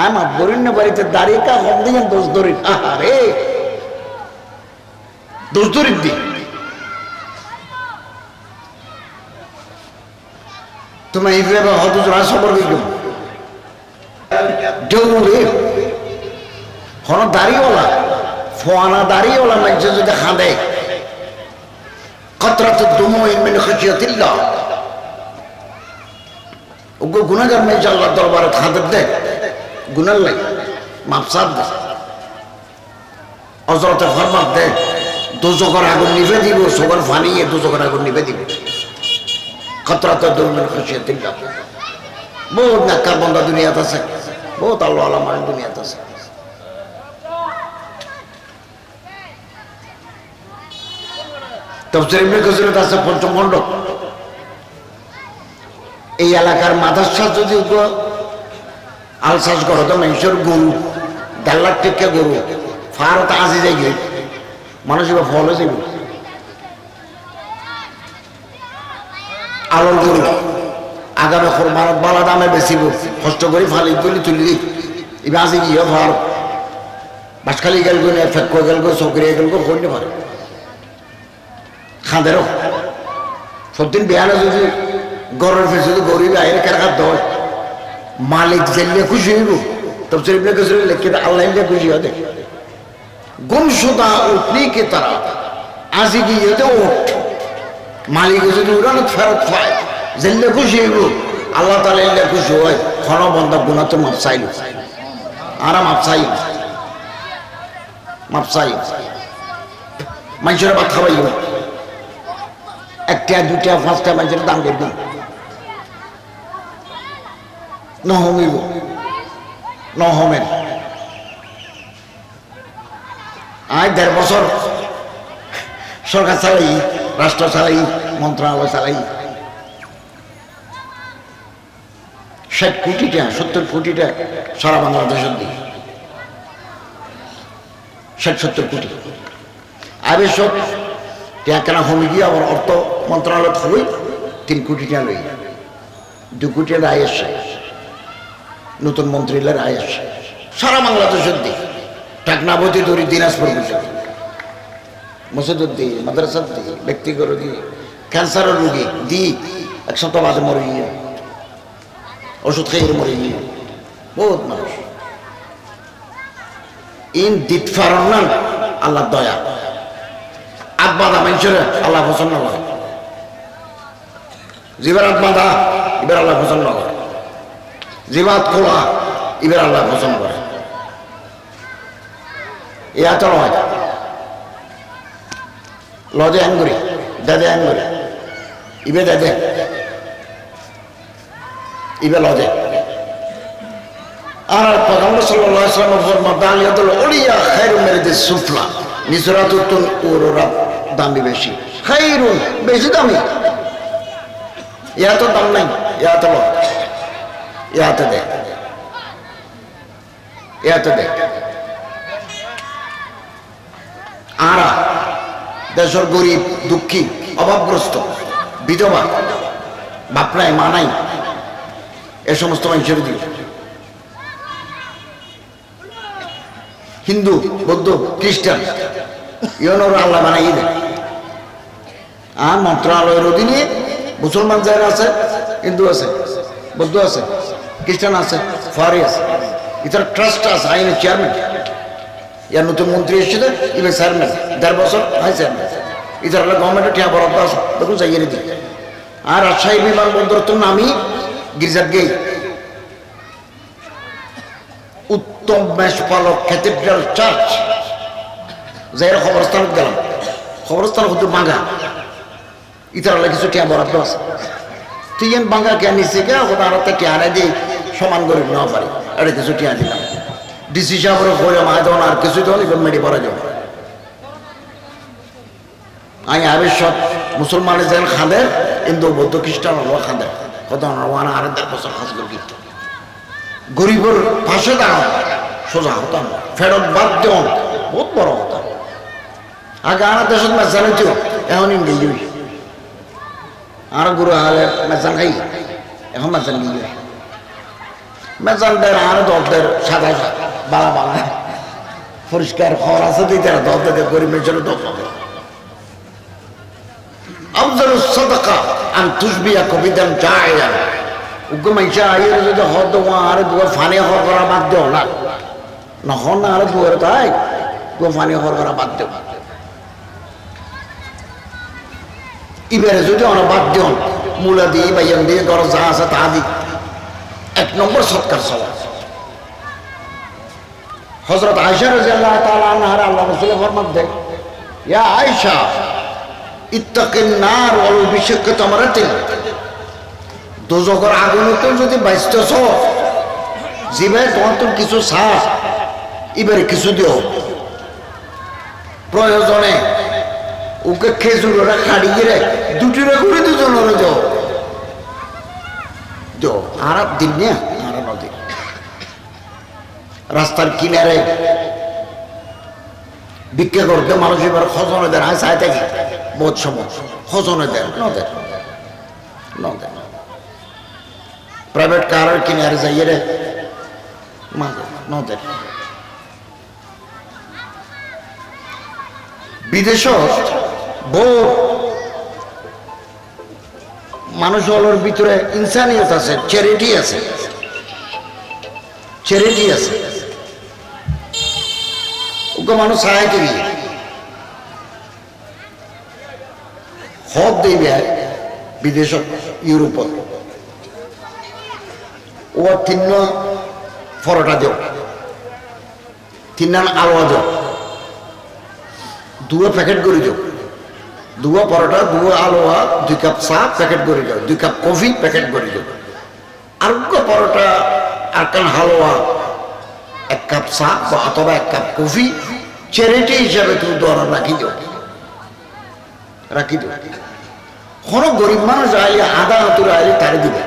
আমার বরিণ্য বাড়িতে দাঁড়িয়ে কা হম দিন দোষ ধরি আরে দোষ ধরির দিন তোমার এইভাবে হত জোড়া সবর হইল হন দাড়িওয়ালা ফোয়ানা দাড়িওয়ালা মানুষ যদি খাঁদে কতরা তো দুমো ইনমেন খুশিয়াতিল্লাহ ওগো গুনাহগার মেয়ে আল্লাহর দরবারে খাঁদের দে গুনার লাই মাপসাদ দে হযরতে ফরমাত দে দোজখের আগুন নিভে দিব, সবার ফানিয়ে দোজখের আগুন নিভে দিব। খতরা তো দুমো খুশিয়াতিল্লাহ বহুত নাক্কার বন্ধা দুনিয়াতে আছে, বহুত আল্লাহ আল্লাহ মানুষ দুনিয়াতে আছে। তাফসীর ইবনে কাসির আছে পঞ্চম খণ্ড, এই এলাকার মাদ্রাসা যদি আলসাস করো তো মানুষের গরু 1.5 লাখ টাকা গরু ফারত আজি যাই গিয়ে মানুষ এবার ফলে যাবে আলোর গরু আগামী ভারত বালা দামে বেশিব কষ্ট করে ফালি তুলি তুলি এবার আজি গিয়ে ভার বাসখালি গেল গো ফেক গেল গো চকরিয়া গেল গো করতে পারে খাঁদেরও সবদিন বেয়ালে যদি গরের ফের যদি গরিব আয়ের কেরাকার দয় মালিক জেলে খুশি হইব তব শরীফ লেখে আল্লাহ খুশি হবে গুমশুদা উঠনি কে তারা আজি গিয়ে তো ওঠ মালিক যদি উড়ানো ফেরত পায় জেলে খুশি হইব আল্লাহ তালা এলে খুশি হয় ক্ষণ বন্ধ গুণা তো মাপ চাইল আর মাপ চাই মাপ চাই মানুষের ভাত খাওয়াইব একটা দুটা পাঁচটা মানুষের দাম করবেন নহমিব নহমেন আয় 1.5 বছর সরকার চালাই রাষ্ট্র চালাই মন্ত্রণালয় চালাই 60 কোটিটা 70 কোটিটা সারা বাংলাদেশের দিই 60-70 কোটি আবেশক কেনা হমি গিয়ে আবার অর্থ মন্ত্রণালয় হই 3 কোটি টাকা লই 2 কোটি আয় আসে নতুন মন্ত্রীদের আয় আসে সারা বাংলাদেশের দিই টাকনাবতী ধরি দিনাজপুর মসজিদ দিই মাদ্রাসা দিই ব্যক্তিগত দিই ক্যান্সারের রোগী দিই 1 সপ্তাহ বাদে মরে গিয়ে ওষুধ খেয়ে মরে গিয়ে বহুত মানুষ ইন দিত ফারনান আল্লাহ দয়া আত্মাদা মানুষের আল্লাহ পছন্দ করে জীবের আত্মাদা এবার আল্লাহ পছন্দ করে জীবাত খোলা এবার আল্লাহ পছন্দ করে এত নয় লজে আঙ্গুরি দাদে আঙ্গুরি ইবে দাদে ইবে লজে আর পয়গম্বর সাল্লাল্লাহু আলাইহি ওয়াসাল্লাম ফরমান দালিয়াতুল উলিয়া খায়রুম মিনাদিস সুফলা নিসরাতুতুন উরুরা দামি বেশি খায়রুন বেশি দামি ইয়া তো দাম নাই ইয়া তো দে আরা দেশের গরিব দুঃখী অভাবগ্রস্ত বিধবা বাপ নাই মা নাই এ সমস্ত মানুষের দিকে হিন্দু বৌদ্ধ খ্রিস্টান ইউনোর আল্লাহ বানাই দেয়। আর মন্ত্রণালয়ের অধীনে মুসলমান যারা আছে, হিন্দু আছে, বৌদ্ধ আছে, খ্রিস্টান আছে, ফারি আছে, এছাড়া ট্রাস্ট আছে, আইনের চেয়ারম্যান। ইয়ার নতুন মন্ত্রী এসেছে, ইভেন চেয়ারম্যান 1.5 বছর হয় চেয়ারম্যান। এছাড়া গভর্নমেন্টের ঠিয়া বরাদ্দ আছে, দেখুন চাইয়ে দিই। আর রাজশাহী বিমানবন্দর তো নামি গির্জার গেই উত্তম মেষপালক ক্যাথিড্রাল চার্চ, যাই খবরস্থান গেলাম, খবরস্থান হতো বাঙ্গা, ইতারা কিছু টিয়া বরাদ্দ আছে। তুই বাঙ্গা কে নিচ্ছে কে আর টিয়া আনে দিয়ে সমান করে নেওয়া পারি, এটা কিছু টিয়া দিলাম। ডিসি সাহেবের করে মায় দেওয়া আর কিছু দেওয়া এবার মেডি পড়া যাবে। আমি আবেশত মুসলমানের যেন খাঁদে, হিন্দু বৌদ্ধ খ্রিস্টান হলো খাঁদে, কত আর 1.5 বছর খাস করি গরিবের পাশে দাঁড়ান, সোজা হতাম, ফেরত বাদ দেওয়ান, বহুত বড় হতাম। আগে আর দেশত মেজান হইতো, এখন ইংরেজি হই। আর গুরু হালে মেজান খাই, এখন মেজান গিয়ে মেজান দেয় আর দলদের সাদা বালা বালা পরিষ্কার খবর আছে দিই, তারা দল দেয় গরিবের জন্য দল পাবে। আফজাল সাদাকা আন তুসবিয়া কবিদান জায়গা উগ্র মাইসা আইয়ের যদি হদ আর দুয়া ফানি হর করা বাদ দেও না, নহন না আর দুয়ার তাই দুয়া ফানি হর করা বাদ দেও। এবারে যদি অনা বাদ দেও, মূলা দিয়ে বাইয়ান দিয়ে ঘর যা আছে তা দি 1 নম্বর সৎকার সওয়াব। হযরত আয়েশা রাদিয়াল্লাহু তাআলা আনহা আল্লাহ রাসূল ফরমান দেন, ইয়া আয়েশা ইত্তাকিন নার ওয়াল বিশাক্কা তামারাতিন, দোজখের আগুনে যদি বাইচতেছ, জিবে তোমার তো কিছু শ্বাস, এবারে কিছু দিও, প্রয়োজনে ওকে খেজুরে খাড়ি গিয়ে 2টিরে করে 2জনের যাও যাও। আর দিন না আর নদী রাস্তার কিনারে ভিক্ষা করতে মানুষ এবার খজনে দেন, চাই থাকি বহুত সময় খজনে দেন, নদের নদের প্রাইভেট কারের কিনারে যাইয়ে রে মাঝে নদের। বিদেশ বহু মানুষ হলোর ভিতরে ইনসানিয়ত আছে, চ্যারিটি আছে, চ্যারিটি আছে। ওকে মানুষ সাহায্য দিয়ে হদ দেবে বিদেশ ইউরোপত ও 3 পরোটা দেও, 3 আলোয়া দেও, 2 প্যাকেট করে দেও, 2 পরোটা 2 আলোয়া 2 কাপ চা প্যাকেট করে দেও, 2 কাপ কফি প্যাকেট করে দেও, আর পরোটা আর কান হালুয়া 1 কাপ চা অথবা 1 কাপ কফি চ্যারিটি হিসাবে তুমি দোয়ারা রাখি দেও, রাখি দেও। কোন গরিব মানুষ আইলে আধা হাতুরে আইলে তারে দিবে।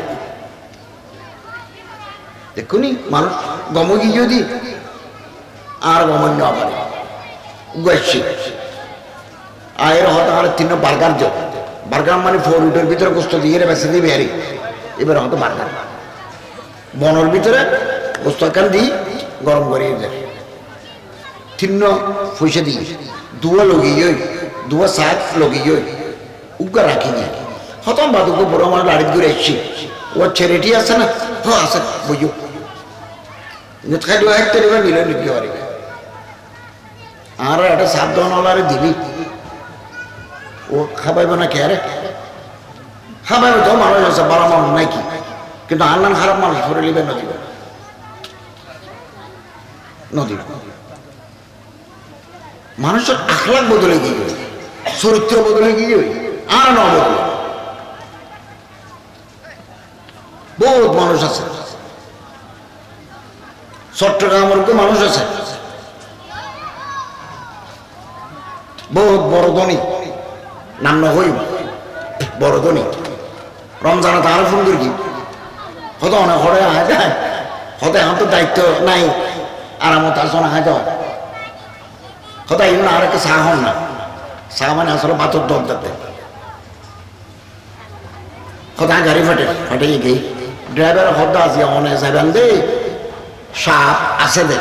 দেখুনি মানুষ গমগি যদি আর গমন নেওয়া পারে গাইছি আয়ের হয়তো আর 3 বার্গার যাও, বার্গার মানে 4 উটের ভিতরে গোস্ত দিয়ে বেঁচে দিবে আরে, এবার হয়তো বার্গার বনের ভিতরে গোস্ত কান দিই গরম করে যায় 3 পয়সা দিয়ে 2 লগিয়ে 2 শাক লগিয়ে উগা রাখি দিয়ে হতম বাদুকে বড় আমার লাড়ি ঘুরে এসছি। ও চ্যারিটি আছে না, হ্যাঁ আছে বুঝো খাইলে একটা মিলে নিতে পারি। আর একটা 7 দিবি ও খাবাইব না কে রে, খাবাইব তো মানুষ আছে, বড় মানুষ নাই কি, কিন্তু আল্লাহ খারাপ মানুষ ধরে নিবে নদী নদী। মানুষের আখলাক বদলে গিয়ে, চরিত্র বদলে গিয়ে আর ন বদলে বহুত মানুষ আছে। চট্টগ্রামের মানুষ আছে বহুত বড় ধনী, নাম না হই বড় ধনী, রমজানে তার ফোন করি হতো অনেক হরে আয় যায়, হতে এখন তো দায়িত্ব নাই, আরামত আসনে আয় যায় হতো এই আর একটা চা হন না, চা মানে আসলে পাথর দর দিতে হতো গাড়ি ফাটে ফাটে গিয়ে ড্রাইভার হদ্দা আছে অনেক যাবেন দে সাপ আছে দে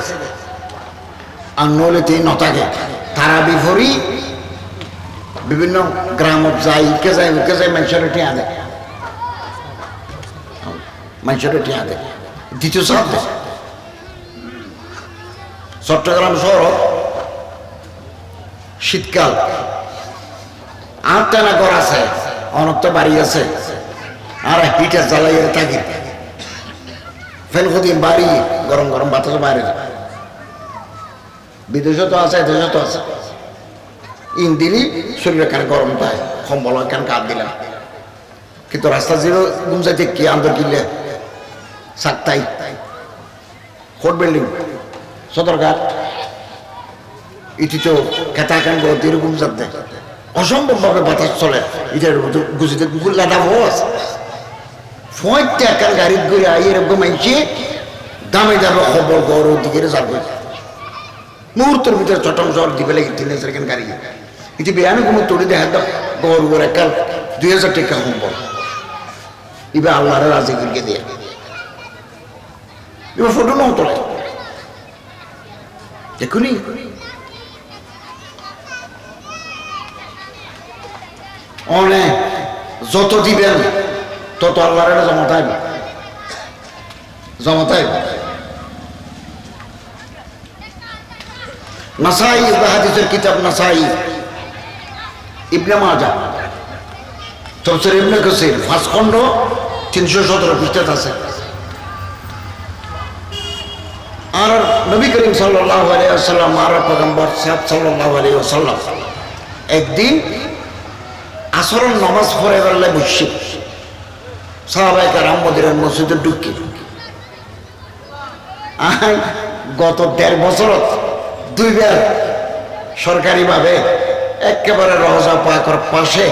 আর নলে তিন নতাকে তারা বিফরি বিভিন্ন গ্রামত যাই কে যায় মানুষের টিয়া দেয়, মানুষের টিয়া দেয় দ্বিতীয় সাপ দেয়। চট্টগ্রাম শহর শীতকাল আটটা ঘর আছে, অনেকটা বাড়ি আছে, আর হিটার জ্বালাইয়ে থাকি, ফেল খুদিন বাড়ি গরম গরম বাতাস বাইরে যায়। বিদেশে তো আছে, দেশে তো আছে। ইন দিনই শরীরে কেন গরম পায়, কম্বল কেন কাঁদ দিলাম, কিন্তু রাস্তা জিরো ঘুম যাইতে কি আন্দর কিনলে সাতটাই কোর্ট বিল্ডিং সদরঘাট ইটি তো খেতা কেন দীর্ঘ ঘুম যাতে অসম্ভবভাবে বাতাস চলে। এটার গুছিতে গুগল লাদা আছে ফয়টা একখান গাড়ির ঘুরে আইয়ের ঘুমাইছে দামে দামে খবর গড় দিকে যাবে মুহূর্তের ভিতরে চটম শহর দিবে লাগে 3 সেকেন্ড গাড়ি এটি বেয়ানো কোনো তড়ি দেখা দাও গড় গড় একখান 2000 টাকা সম্ভব এবার আল্লাহরে রাজি করে দিয়ে এবার ফটো নাও তোলে দেখুনি। অনেক যত দিবেন তত আল্লাহর জমাতাই। নাসাই হাদিসের কিতাব নাসাই, ইবনে মাজাহ, তাফসীর ইবনে কাসির 5 খণ্ড 317 পৃষ্ঠা আছে। আর নবী করিম সাল্লাল্লাহু আলাইহি ওয়াসাল্লাম আর পয়গম্বর সাল্লাল্লাহু আলাইহি ওয়াসাল্লাম একদিন আসরের নামাজ পড়ে বেলা বসে সাহাবায়ে কেরাম মদিনার মসজিদে ঢুকি গত 1.5 বছর 2 বার সরকারিভাবে একেবারে রওজা পাকের পাশে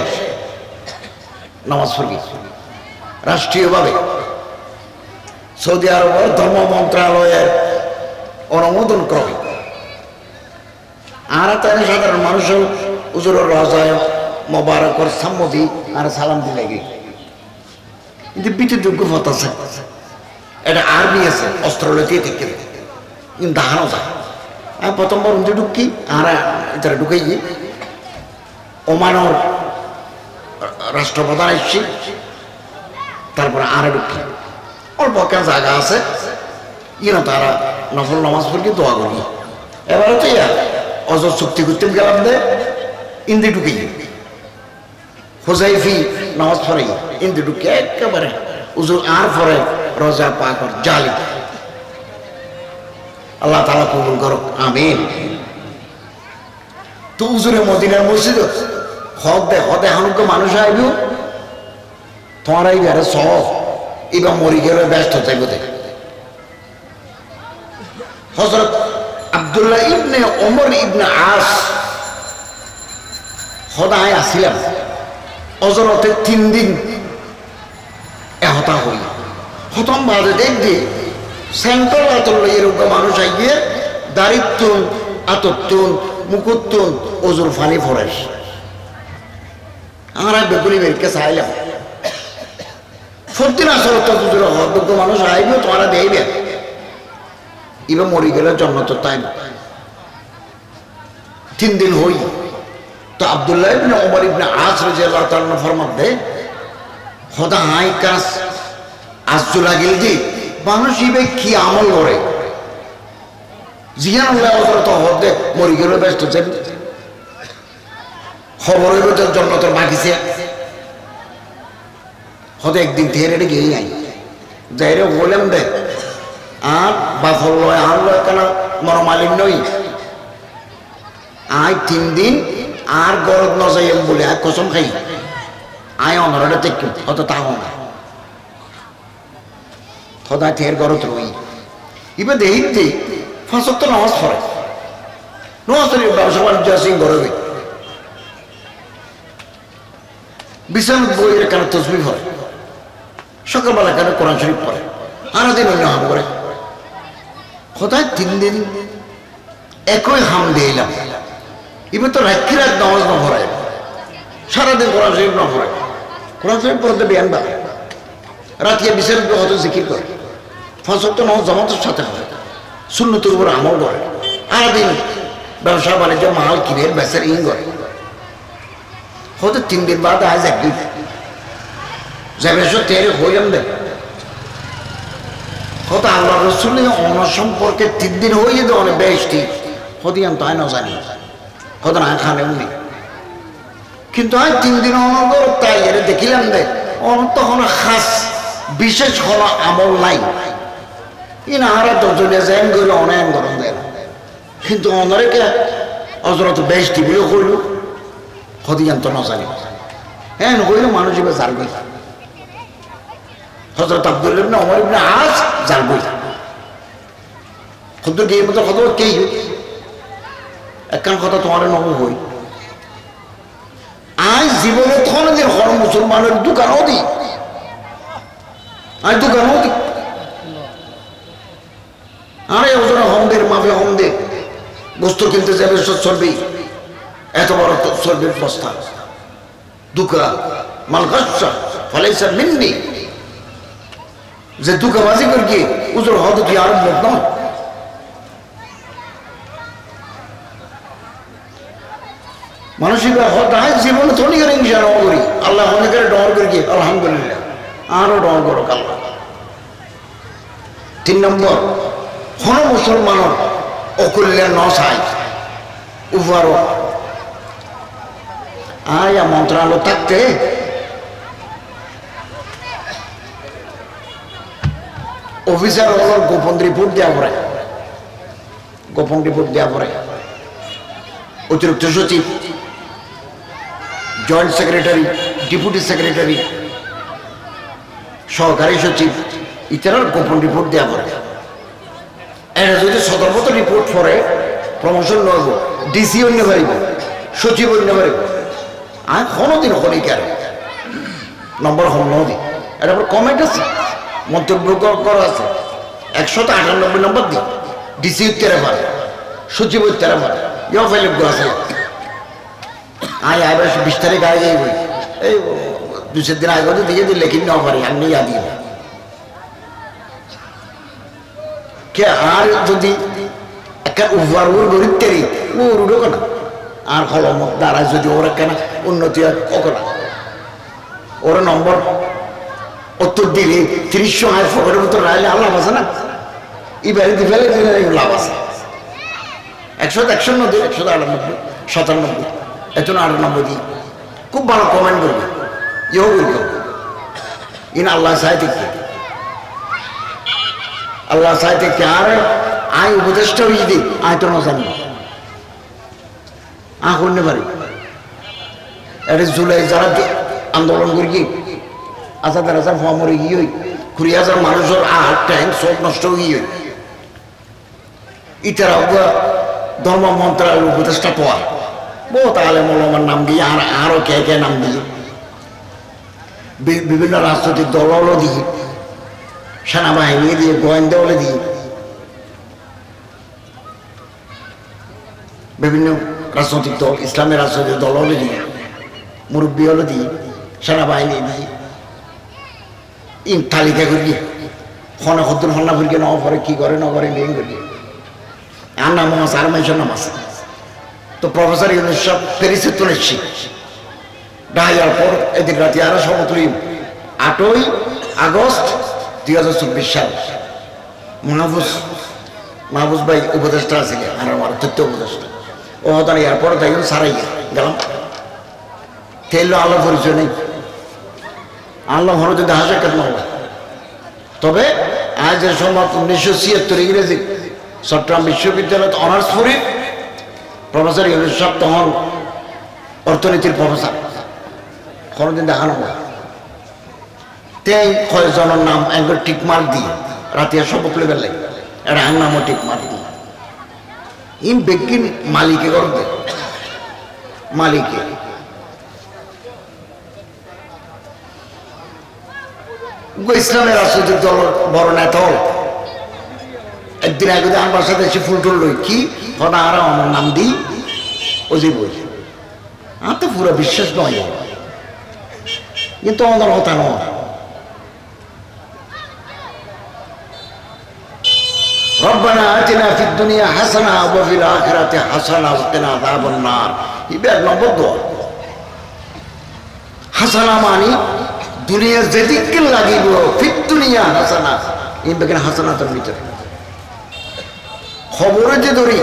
নামাজ পড়ি রাষ্ট্রীয়ভাবে সৌদি আরবের ধর্ম মন্ত্রণালয়ের অনুমোদন ক্রমে। আর তাই সাধারণ মানুষও হুজুরের রওজায় মোবারকর সাম্মদি আর সালাম দিলে গে কিন্তু বিচযোগ্য পথ আছে, এটা আর্মি আছে, অস্ত্র লইতে থেকে কিন্তু দাহানো যায়। আমি প্রথমবার উন্দি ঢুকি আর এটা ঢুকে গিয়ে ওমানোর রাষ্ট্রপ্রধান এসছি, তারপরে আরে ঢুকি অল্প একটা জায়গা আছে ইনো তারা নফল নামাজ পড়ি দোয়া করি। এবারে তো অজর চুক্তি করতে গেলাম দে ইন্দি ঢুকে হোজাইফি নামাজ পড়ে ইন্দি ঢুকে একেবারে উজুর আর পরে রোজা পাকর জালি। আল্লাহ তাআলা কবুল করুক, আমিন। তো উজুরে মদিনার মসজিদ হদে হানুক মানুষ আইব তোমার এই বেড়ে সহ এবার মরি গেলে ব্যস্ত চাইব দেখে। হযরত আব্দুল্লাহ ইবনে ওমর ইবনে আস হদায় আসিলাম অজরতে 3 দিন এহতা হই হতম বাদে দেখি সেন্ট্রাল আতল এরকম মানুষ আইয়ে দারিদ্রুন আতত্তুন মুকুত্তুন ওজুর ফানি ফরেস আমরা বেগুনি বেরকে চাইলাম সত্যি না সরত হদ্যোগ্য মানুষ আইব তোমরা দেইবে এবার মরি গেলে জন্নত তাই 3 দিন হই। তো আব্দুল্লাহ ইবনে ওমর ইবনে আস রাদিয়াল্লাহু তাআলা ফরমাতে খোদা হাই কাজ আজু লাগিল যে মানুষ ইবে কি আমল করে জিয়ান আল্লাহ হযরত হদে মরি গেলে ব্যস্ত ছিল খবর হইব যে জন্নতের বাকিছে হদে একদিন থেরে গিয়ে নাই যাইরে বললাম দে আর বাফল লয় আর লয় কেন মরমালিন নই আয় 3 দিন আর গরদ ন যাইম বলে আর কসম খাই আয় অনরটা থেকে হয়তো তাও না খোদা থের গরদ রই ইবে দেই দে ফাঁসত নামাজ পড়ে নামাজ পড়ে ব্যবসা বাণিজ্য সিং গরবে বিশাল বইয়ের কেন তসবিহ হয় সকালবেলা কেন কোরআন শরীফ পড়ে আর দিন অন্য হাম করে খোদায় 3 দিন একই হাম দিলাম এবার তো রাখি রাত নামাজ না পড়ায় সারাদিন কোরআন শরীফ না পড়ায় কোরআন শরীফ পড়তে বেয়ান বা রাতিয়ে বিশেষ হয়তো জিকির করে ফাঁসক্ত নামাজ জামাতের সাথে হয় সুন্নতের উপর আমল করে আর দিন ব্যবসা বাণিজ্য মাল কিনে বেচার ইন করে হয়তো 3 দিন বাদ আজ একদিন যাবে তেরে হইলাম দেখ হয়তো আল্লাহ রসুল অন্য সম্পর্কে 3 দিন হয়ে যেত অনেক বেশটি হতে আমি তাই না জানি হয়তো না খানে উনি কিন্তু আমি 3 দিন অনগর তাই এর দেখিলাম দেখ তখন খাস বিশেষ কোনো আমল নাই ইনাহারা দজনে যেন করে অনেক গরম দেয় না কিন্তু অনরেকে অজরত বেশ টিভিও করল হদিয়ান্ত না জানি হ্যাঁ হইল মানুষ এবার জাল গই হজরত আব্দুল ইবনে ওমর ইবনে আস জাল গই খুদ গিয়ে মতো কত কে একখান কথা তোমার নব হই আজ জীবনে তখন দিন হর মুসলমানের দোকানও দিই আজ দোকানও দিই আরে ওজনে হমদের মাফে হমদের বস্তু কিনতে যাবে চর্বি এত বড় চর্বির বস্তা দুকা মালকাচ্ছা ফলাইসা মিন্নি যে দুকাবাজি করে গিয়ে উজোর হদ কি আরব লোক নয় মানসিক হতায় জীবনে তো অনেকের ইনশা ডর করি আল্লাহ অনেকের ডর করে গিয়ে আলহামদুলিল্লাহ আরো ডর করো আল্লাহ 3 নম্বর কোন মুসলমানের অকুল্য নসাই উভারো আয়া মন্ত্রণালয় থাকতে অফিসার হল গোপন রিপোর্ট দেওয়া পড়ে গোপন রিপোর্ট দেওয়া পড়ে অতিরিক্ত সচিব জয়েন্ট সেক্রেটারি ডেপুটি সেক্রেটারি সহকারী সচিব ইত্যাদি গোপন রিপোর্ট দেওয়া পড়ে এরা যদি সতর্কত রিপোর্ট করে প্রমোশন নব ডিসি অন্য পারিব সচিব অন্য পারিব আর কোনোদিন হলি কেন নম্বর হল নদী এটা কমেন্ট আছে মন্তব্য করা আছে 198 নম্বর দিই ডিসি উত্তরে পারে সচিব উত্তরে পারে ইয়ে ফেলে আছে আয় আয় 20 তারিখ আগে যাই বই এই 2 দিন আগে দিয়ে দিলে লেখিন না পারি আমি ইয়া দিব কে আর যদি একটা উভার ওর গরিব তেরি ওর উঠো না আর কলম দ্বারা যদি ওরা কেন উন্নতি হয় না ওরা নম্বর উত্তর দিলে 30 আয় ফকরের মতো রাইলে আল্লাহ আছে না এই বাড়িতে ফেলে দিলে লাভ আছে 191 198 97 198 দিই খুব ভালো কমেন্ট করবে ইয়েও বলবে ইন আল্লাহ সাহেব আল্লাহ সাহেব কে আর আয় উপদেষ্টা হয়ে দিই আয় তো না জানি করতে পারি এটা জুলাই যারা আন্দোলন করি কি আজাদের হাজার ফমরে গিয়ে 20,000 মানুষের ট্যাঙ্ক সব নষ্ট হয়ে ইতারা ধর্ম মন্ত্রণালয়ের উপদেষ্টা পাওয়া বহুত আলেম ওলামার নাম দিয়ে আর আরো কে কে নাম দিয়ে বিভিন্ন রাজনৈতিক দলও দিয়ে সেনাবাহিনী দিয়ে গোয়েন্দাও দিয়ে বিভিন্ন রাজনৈতিক দল ইসলামের রাজনৈতিক দল হলে দিয়ে মুরব্বী হলে দিয়ে সেনাবাহিনী দিয়ে তালিকা করি খনে খদ্দুর হন্না ফুরকে নাও পরে কি করে না করে লিঙ্ক করি আর নাম আছে আর মানুষের নাম আছে তো প্রফেসর ইউনুস সাহেব প্যারিসে তুলেছি ঢাইয়ার পর এদিন রাতে আরো সমতুলি 8ই আগস্ট 2024 সাল মাহফুজ ভাই উপদেষ্টা আছে আর আমার তথ্য উপদেষ্টা ও হতো না এরপরে তাই সারাই গেলাম তেল আল্লাহ পরিচয় নেই আল্লাহ হলো যদি হাসে কেন তবে আজ এর সময় 1976 ইংরেজি চট্টগ্রাম বিশ্ববিদ্যালয়ত অনার্স পড়ি প্রফেসর ইউনুস সাহেব তখন অর্থনীতির প্রফেসর কোনোদিন দেখানো হয় তেই কয়েকজনের নাম একবার টিকমার্ক দিয়ে রাতিয়া শপথ লেবেল লাগে এটা আং নামও টিকমার্ক দিয়ে ইন বেগিন মালিকে করবে মালিকে ইসলামের রাজনৈতিক দল বড় নেতা হল একদিন আগে আমার সাথে এসে ফুল টুল লই কি হঠাৎ আর আমার নাম দিই ও যে বলছে আমার তো পুরো বিশ্বাস নয় কিন্তু আমাদের হতা নয় রব্বানা আতিনা ফিদ দুনিয়া হাসানা ওয়া ফিল আখিরাতি হাসানা ওয়া কিনা আযাবান নার। ইবার নম্বর দোয়া। হাসানা মানে দুনিয়া যেদিকে লাগিব, ফিদ দুনিয়া হাসানা, এই বেকেন হাসানাতের ভিতরে খবরে যে ধরি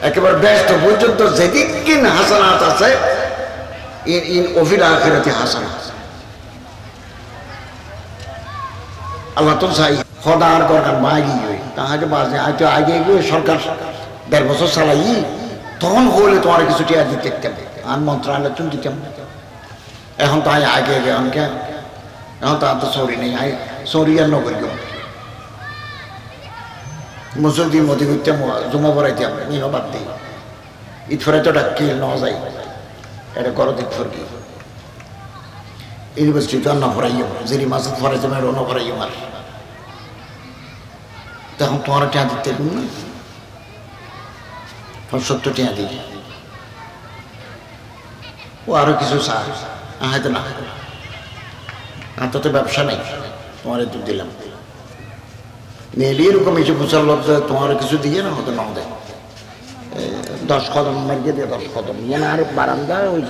একেবারে ব্যস্ত পর্যন্ত যেদিকে হাসানাত আছে, ইন ওফিল আখিরাতি হাসানা। আল্লাহ তো চাই খদার দরকার মাগি হই তাহাকে বাজে হয়তো আগে গিয়ে সরকার 1.5 বছর চালাই, তখন হলে তোমার কিছু টিয়া দিতে আর মন্ত্রণালয় তুমি দিতাম। এখন তো আগে আগে অনেকে এখন তো আর তো সরি নেই, সরি আর নগর মুসলদি মদি করতাম, জমা পড়াইতাম, নিহ বাদ দিই ঈদ ফেরাই তো ডাকি নেওয়া যায়, এটা করো ঈদ ফর কি ইউনিভার্সিটি তো না পড়াইও, যিনি মাসুদ ফরাইতাম এটা না পড়াইও আর তখন তোমার টিয়া দিতে না 70 টিয়া দিই, ও আরো কিছু চা হয়তো না, আর তো ব্যবসা নেই, তোমার দুধ দিলাম নেলি এরকম এসে বুঝার লজ্জা তোমার কিছু দিয়ে না হয়তো না দেয় 10 কদম মারিয়ে দিয়ে 10 কদম নিয়ে না আর বারান্দা ওই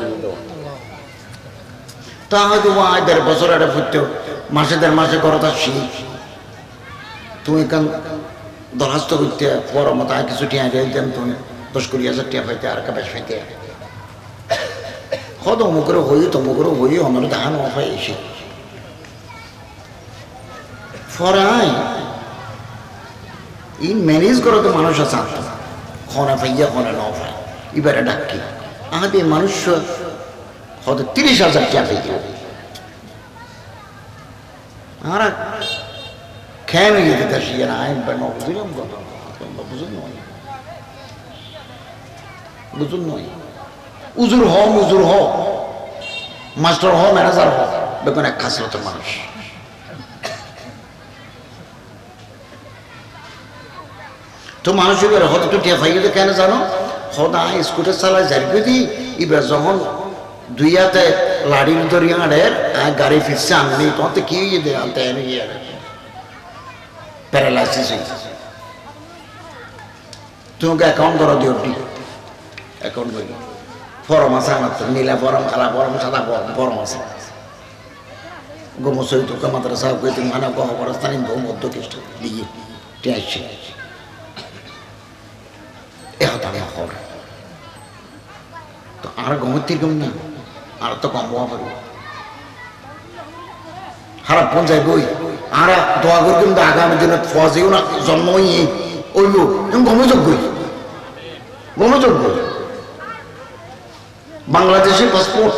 তা হয়তো 1.5 বছর এটা ফুটতেও মাসে 1.5 মাসে করো তার শীত তুমি কান দরখাস্ত করতে বড় মতো আর কিছু টিয়া দিতেন, তুমি 10-20 হাজার টিয়া পাইতে আর কাপেশ পাইতে হয়তো অমুকরে হই তমুকরে হই আমার ধান অফাই এসে ফরাই ই ম্যানেজ করে তো মানুষ আছে খনা পাইয়া খনা ন পাই এবারে ডাকি আমাদের মানুষ হয়তো 30,000 টিয়া পাইতে আর খেয়ে নিয়ে যেতে শিখে না বুঝলাম কত বুঝুন নয় বুঝুন নয় উজুর মজুর মাস্টার ম্যানেজার বেতন এক খাসরতের মানুষ। তো মানুষ এবার হয়তো একটু টিয়া ফাইয়ে তো কেন জানো হদা স্কুটার চালায় যাইবে দি এবার যখন 2 হাতে লাড়ির ধরিয়া আড়ের গাড়ি ফিরছে আনলি তোমার তো কি হয়ে দেয় আনতে এনে গিয়ে প্যারালাইসিস হয়েছে, তোমাকে অ্যাকাউন্ট করা দিও অ্যাকাউন্ট করি ফরম আছে আমার তো নীলা ফরম কালা ফরম সাদা ফরম আছে গোমসই তোকে মাদ্রাসা কইতে মানা কহ পরস্থানি মধ্য খ্রিস্ট দিয়ে টিয়াইছে এহতামে হর তো আর গমতির কম না আর তো কম হওয়া পারব খারাপ কোন যায় বই আর দোয়া করি কিন্তু আগামী দিনে ফজেও না জন্মই ওইব গমযোগ্যই বাংলাদেশি পাসপোর্ট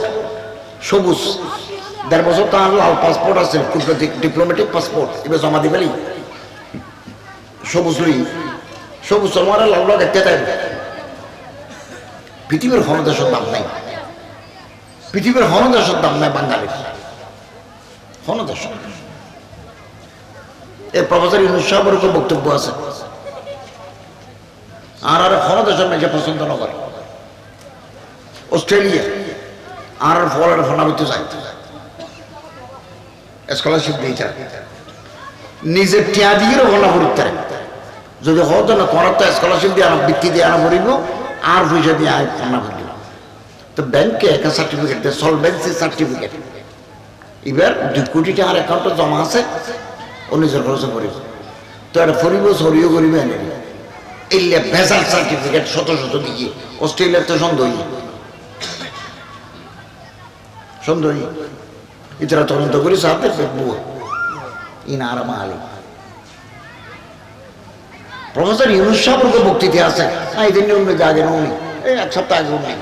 সবুজ 1.5 বছর তার লাল পাসপোর্ট আছে ডিপ্লোমেটিক পাসপোর্ট এবার জমা দিবেলি সবুজ লই সবুজ আমার লাল দেখতে তাই পৃথিবীর হনদেশের দাম নাই, পৃথিবীর হনদেশের দাম নাই বাঙালির হনদেশ। এই প্রফেসর ইউনূস সাহেবের উপর বক্তব্য আছে আর হনদেশের মেঝে পছন্দ না করে অস্ট্রেলিয়া আর ফলের ফোনাবিতে যায় স্কলারশিপ দিয়ে যায় নিজের টিয়া দিয়ে ফোনা পরীক্ষা যদি হতো না তোমার তো স্কলারশিপ দিয়ে বৃত্তি দিয়ে আনা পড়িব আর পয়সা দিয়ে ফোনা পড়িব। তো ব্যাংকে একটা সার্টিফিকেট দেয় সলভেন্সি সার্টিফিকেট, এবার 2 কোটি টাকার অ্যাকাউন্টে জমা আছে ও নিজের খরচে পড়িব তো এটা ফরিব সরিও করিবে এনে এই ভেজাল সার্টিফিকেট শত দিয়ে অস্ট্রেলিয়ার তো সন্দেহী ইতারা তদন্ত করি সাথে ফেকবো ইন আর মালি প্রফেসর ইউনূস সাহেবের বক্তৃতা আছে এই দিন উনি আগে উনি এই 1 সপ্তাহ আগে উনি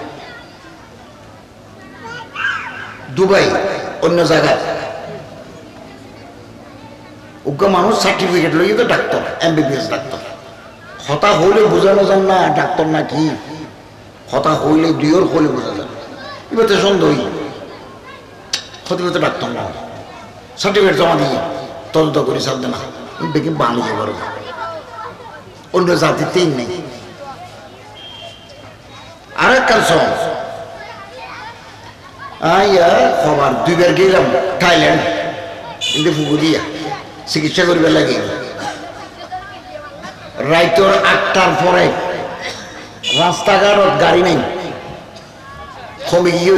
দুবাই অন্য জায়গায় উগ্র মানুষ সার্টিফিকেট লইয়ে তো ডাক্তার MBBS ডাক্তার হতা হইলে বোঝানো যান না ডাক্তার না কি হতা হইলে 2 ওর হলে বোঝা যান এবার তো সন্দেহী হতে ডাক্তার না সার্টিফিকেট জমা দিয়ে তদন্ত করি সাথে না দেখি বানিয়ে বড় অন্য জাতিতেই নেই। আর এক কাজ খবর 2 বার গেলাম থাইল্যান্ড কিন্তু ফুকু দিয়া চিকিৎসা করবার লাগে রাইতর 8টার পরে রাস্তাঘাটত গাড়ি নাই, কমে গিয়ে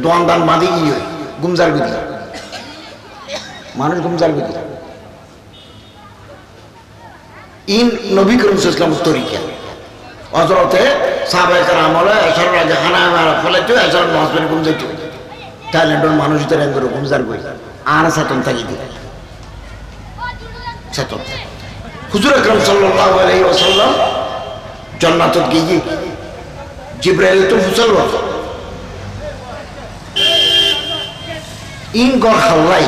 দোয়ান বাঁধে গিয়ে গুমজার গতি, মানুষ গুমজার গতি। ইন নবী করিম ইসলাম তরিকা হজরতে সাহাবায়ে আমলে এসার আগে হানা মারা ফলাইতো, এসার নামাজ ঘুম যাইতো। থাইল্যান্ডের মানুষ তার এঙ্গরে গুমজার গই আর চেতন থাকি দিই চেতন। হুজুর আকরাম সাল্লাল্লাহু আলাইহি ওয়াসাল্লাম জান্নাতত গিয়ে জিবরাইল তো ফুসল ইন গর হাল্লাই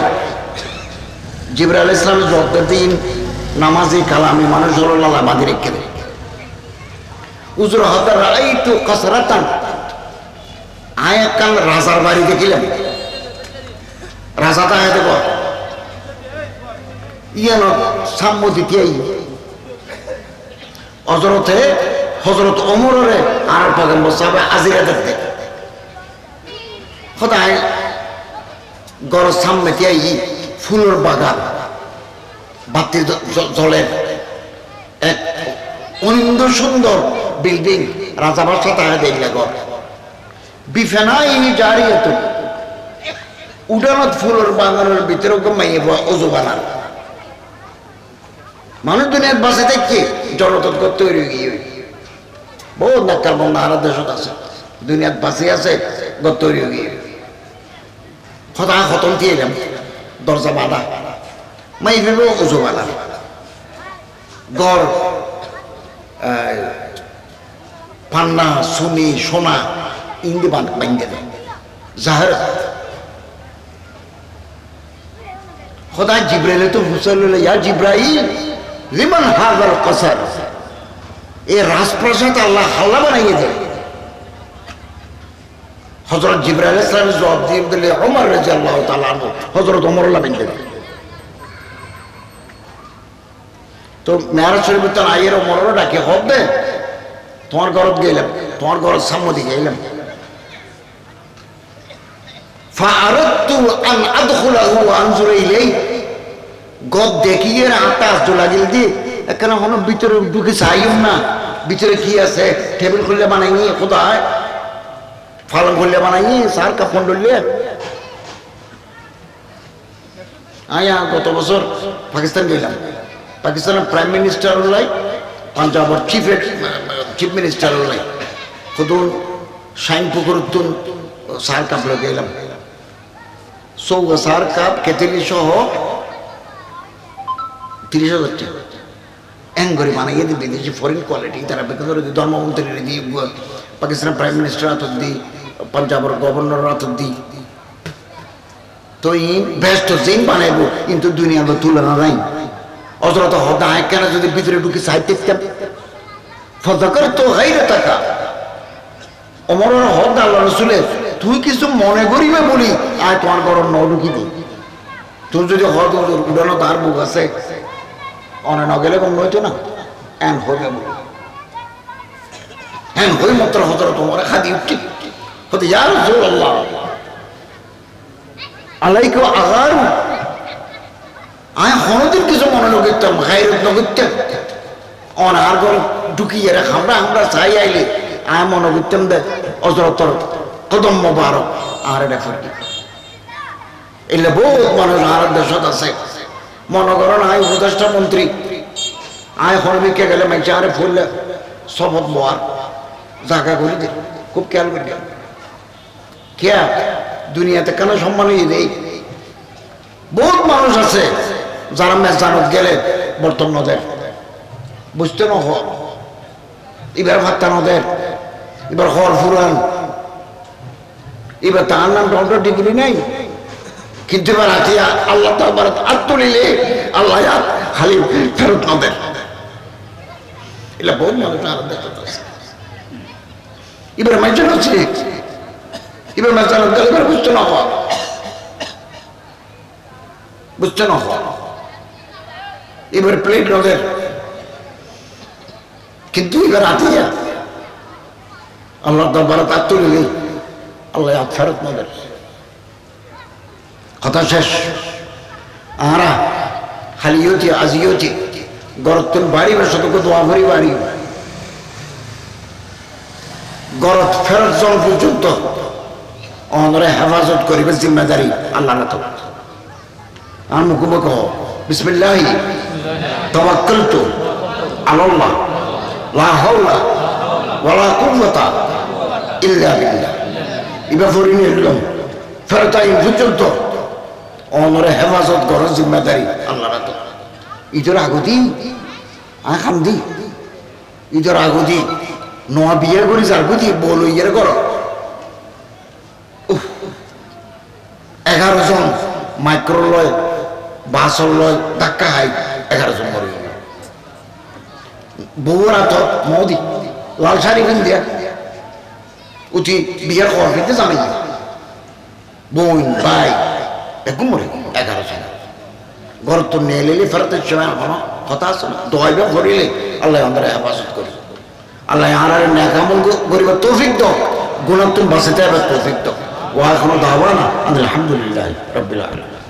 জিবরাইল ইসলাম জবাব দিন নামাজি কালামি মানুষ হলো লালা বাঁধি রেখে দেয়। হুজুর হদার রাইতু কাসরাতান আয়া কাল রাজার বাড়ি দেখিলাম, রাজা তা দেব ইয়ানো সাম্মতি তিয়াই হজরতে হজরত ওমরের আর পয়গম্বর সাহেব আজিরা দেখতে খোদায় গরজ সামনে তিয়াই ফুলের বাগান, বাতি জলের এক অনিন্দ সুন্দর বিল্ডিং, রাজা বাসা তাহা দেখলে ঘর বিফেনাই জারিয়াত উডানত ফুলের বাগানের ভিতরে মাইয়ে অজু বানান মানুষ দুনিয়ার বাসে দেখছে জনতৎ তৈরি গিয়ে বহু নাক্কার বন্ধ আর দেশত আছে দুনিয়ার বাসে আছে গত তৈরি গিয়ে হতা খতম দিয়ে গেলাম দরজা বাঁধা মাই ভেবে অজু বানান গড় পান্না সুনি সোনা ইন্দি বান্ধে দেয় জাহার খোদা জিব্রাইল তো হুসাইল ইয়া জিব্রাইল লিমান হাযাল কাসার, এই রাজপ্রাসাদ আল্লাহ হাল্লা বানাইয়ে দেয়। হযরত জিব্রাইল ইসলাম জবাব দিয়ে দিলে ওমর রাদিয়াল্লাহু তাআলা আনহু হযরত ওমর লামিন দেন। তো মেরাজ শরীফ তো আয়ের ওমরও ডাকে হবে তোমার ঘরত গেলাম, তোমার ঘরের সামনে দিকে গেলাম। ফাআরাদতু আন আদখুলাহু ওয়া আনজুরা ইলাইহি, গদ দেখিয়ে আতাস জোলাগিল দি এখানে কোনো ভিতরে ঢুকে চাইম না, ভিতরে কি আছে টেবিল খুললে বানাইনি কোথায় ফালং খুললে বানাইনি সার কাপড় ডললে। আয়া গত বছর পাকিস্তান গেলাম, পাকিস্তানের প্রাইম মিনিস্টার লাই পাঞ্জাবর চিফ মিনিস্টার লাই শুধু শাইন পুকুর তুন সার কাপ লগে গেলাম, সার কাপ কেতেলি সহ 30,000 টাকা এঙ্গরি বানাইয়ে দিই বিদেশি ফরেন কোয়ালিটি তারা বেকার করে দিই, ধর্মমন্ত্রী দিই, পাকিস্তানের প্রাইম মিনিস্টার হাতত দিই, পাঞ্জাবের গভর্নর হাতত দিই। তো ই ব্যস্ত যেই বানাইব কিন্তু দুনিয়ার তুলনা নাই। অজরত হদা কেন যদি ভিতরে ঢুকে সাহিত্য ফজকর তো হাইরে টাকা অমরের হদ আল্লাহ রসুলের তুই কিছু মনে করিবে বলি আর তোমার গরম ন ঢুকি দিই। তোর যদি হদ উড়ানো তার বুক আছে অনে ন গেলে কম নইতো না এন হবে বলি এন হই মাত্র হজরত তোমার খাদি উঠছি হতে ইয়া রাসূলুল্লাহ আলাইকা আগারু আয় হনদিন কিছু মনে নগিতাম গায়রত নগিতাম অন আর ঘর ঢুকিয়ে রাখ আমরা চাই আইলে আয় মনে করতাম দে হজরতর কদম মোবারক আর এটা ফিরবি এলে বহুত মানুষ আর দেশত আছে মনে করেন আয় উপদেষ্টা মন্ত্রী আয় হরবিকে গেলে মাইছে আরে ফুললে শপথ মোয়ার জায়গা করে দে খুব খেয়াল করি খেয়া দুনিয়াতে কেন সম্মান দেই। বহুত মানুষ আছে যারা মেজানত গেলে বর্তমান নদের বুঝতে ন এবার ভাত্তা নদের এবার হর ফুরান এবার তার নাম ডক্টর ডিগ্রি নেই কিন্তু এবার আছে আল্লাহ তাআলা আত্মলিলে আল্লাহ খালি ফেরত নদের এলা বহুত মানুষ আর দেখতে আছে এবার মাইজন আছে এবার মেজানত গেলে এবার বুঝতে না হওয়া বুঝতে না হওয়া এবার প্লেট নদের কিন্তু এবার আতিয়া আল্লাহ দরবারে তার তুলে আল্লাহ ফেরত নদের কথা শেষ। আরা খালিয়তি আজিয়তি গরত তুমি বাড়ি শতক দোয়া ভরি বাড়ি গরত ফেরত জন পর্যন্ত অনরে হেফাজত করিবে জিম্মেদারি আল্লাহ না তো আর মুখোমুখ বিসমিল্লাহ তাওয়াক্কালতু আলাল্লাহ লা হাওলা ওয়ালা কুওয়াতা ইল্লা বিল্লাহ ইবা ফরিনি এলাম ফেরত আইন পর্যন্ত অনরে হেফাজত করার জিম্মেদারি আল্লাহ না তো ঈদের আগতি খান্দি ঈদের আগতি নোয়া বিয়ে করি যার গতি বল ইয়ের কর 11 জন মাইক্রো লয় বাসর লয় ধাক্কা হাই 11 জন মরে গেল বউরা তো মোদি লাল শাড়ি পিন্ধিয়া উঠি বিয়ের খবর পেতে জানাই বোন ভাই এরকম মরে 11 জন ঘর তো নিয়ে এলে ফেরতের সময় এখনো কথা আছে না দোয়াইবা করিলে আল্লাহ আমাদের হেফাজত করে আল্লাহ আর নেক আমল করিব তৌফিক দাও গুনাহ তুমি বাঁচাতে হবে তৌফিক দাও ওয়া এখনো দাওয়া না আলহামদুলিল্লাহ রাব্বিল আলামিন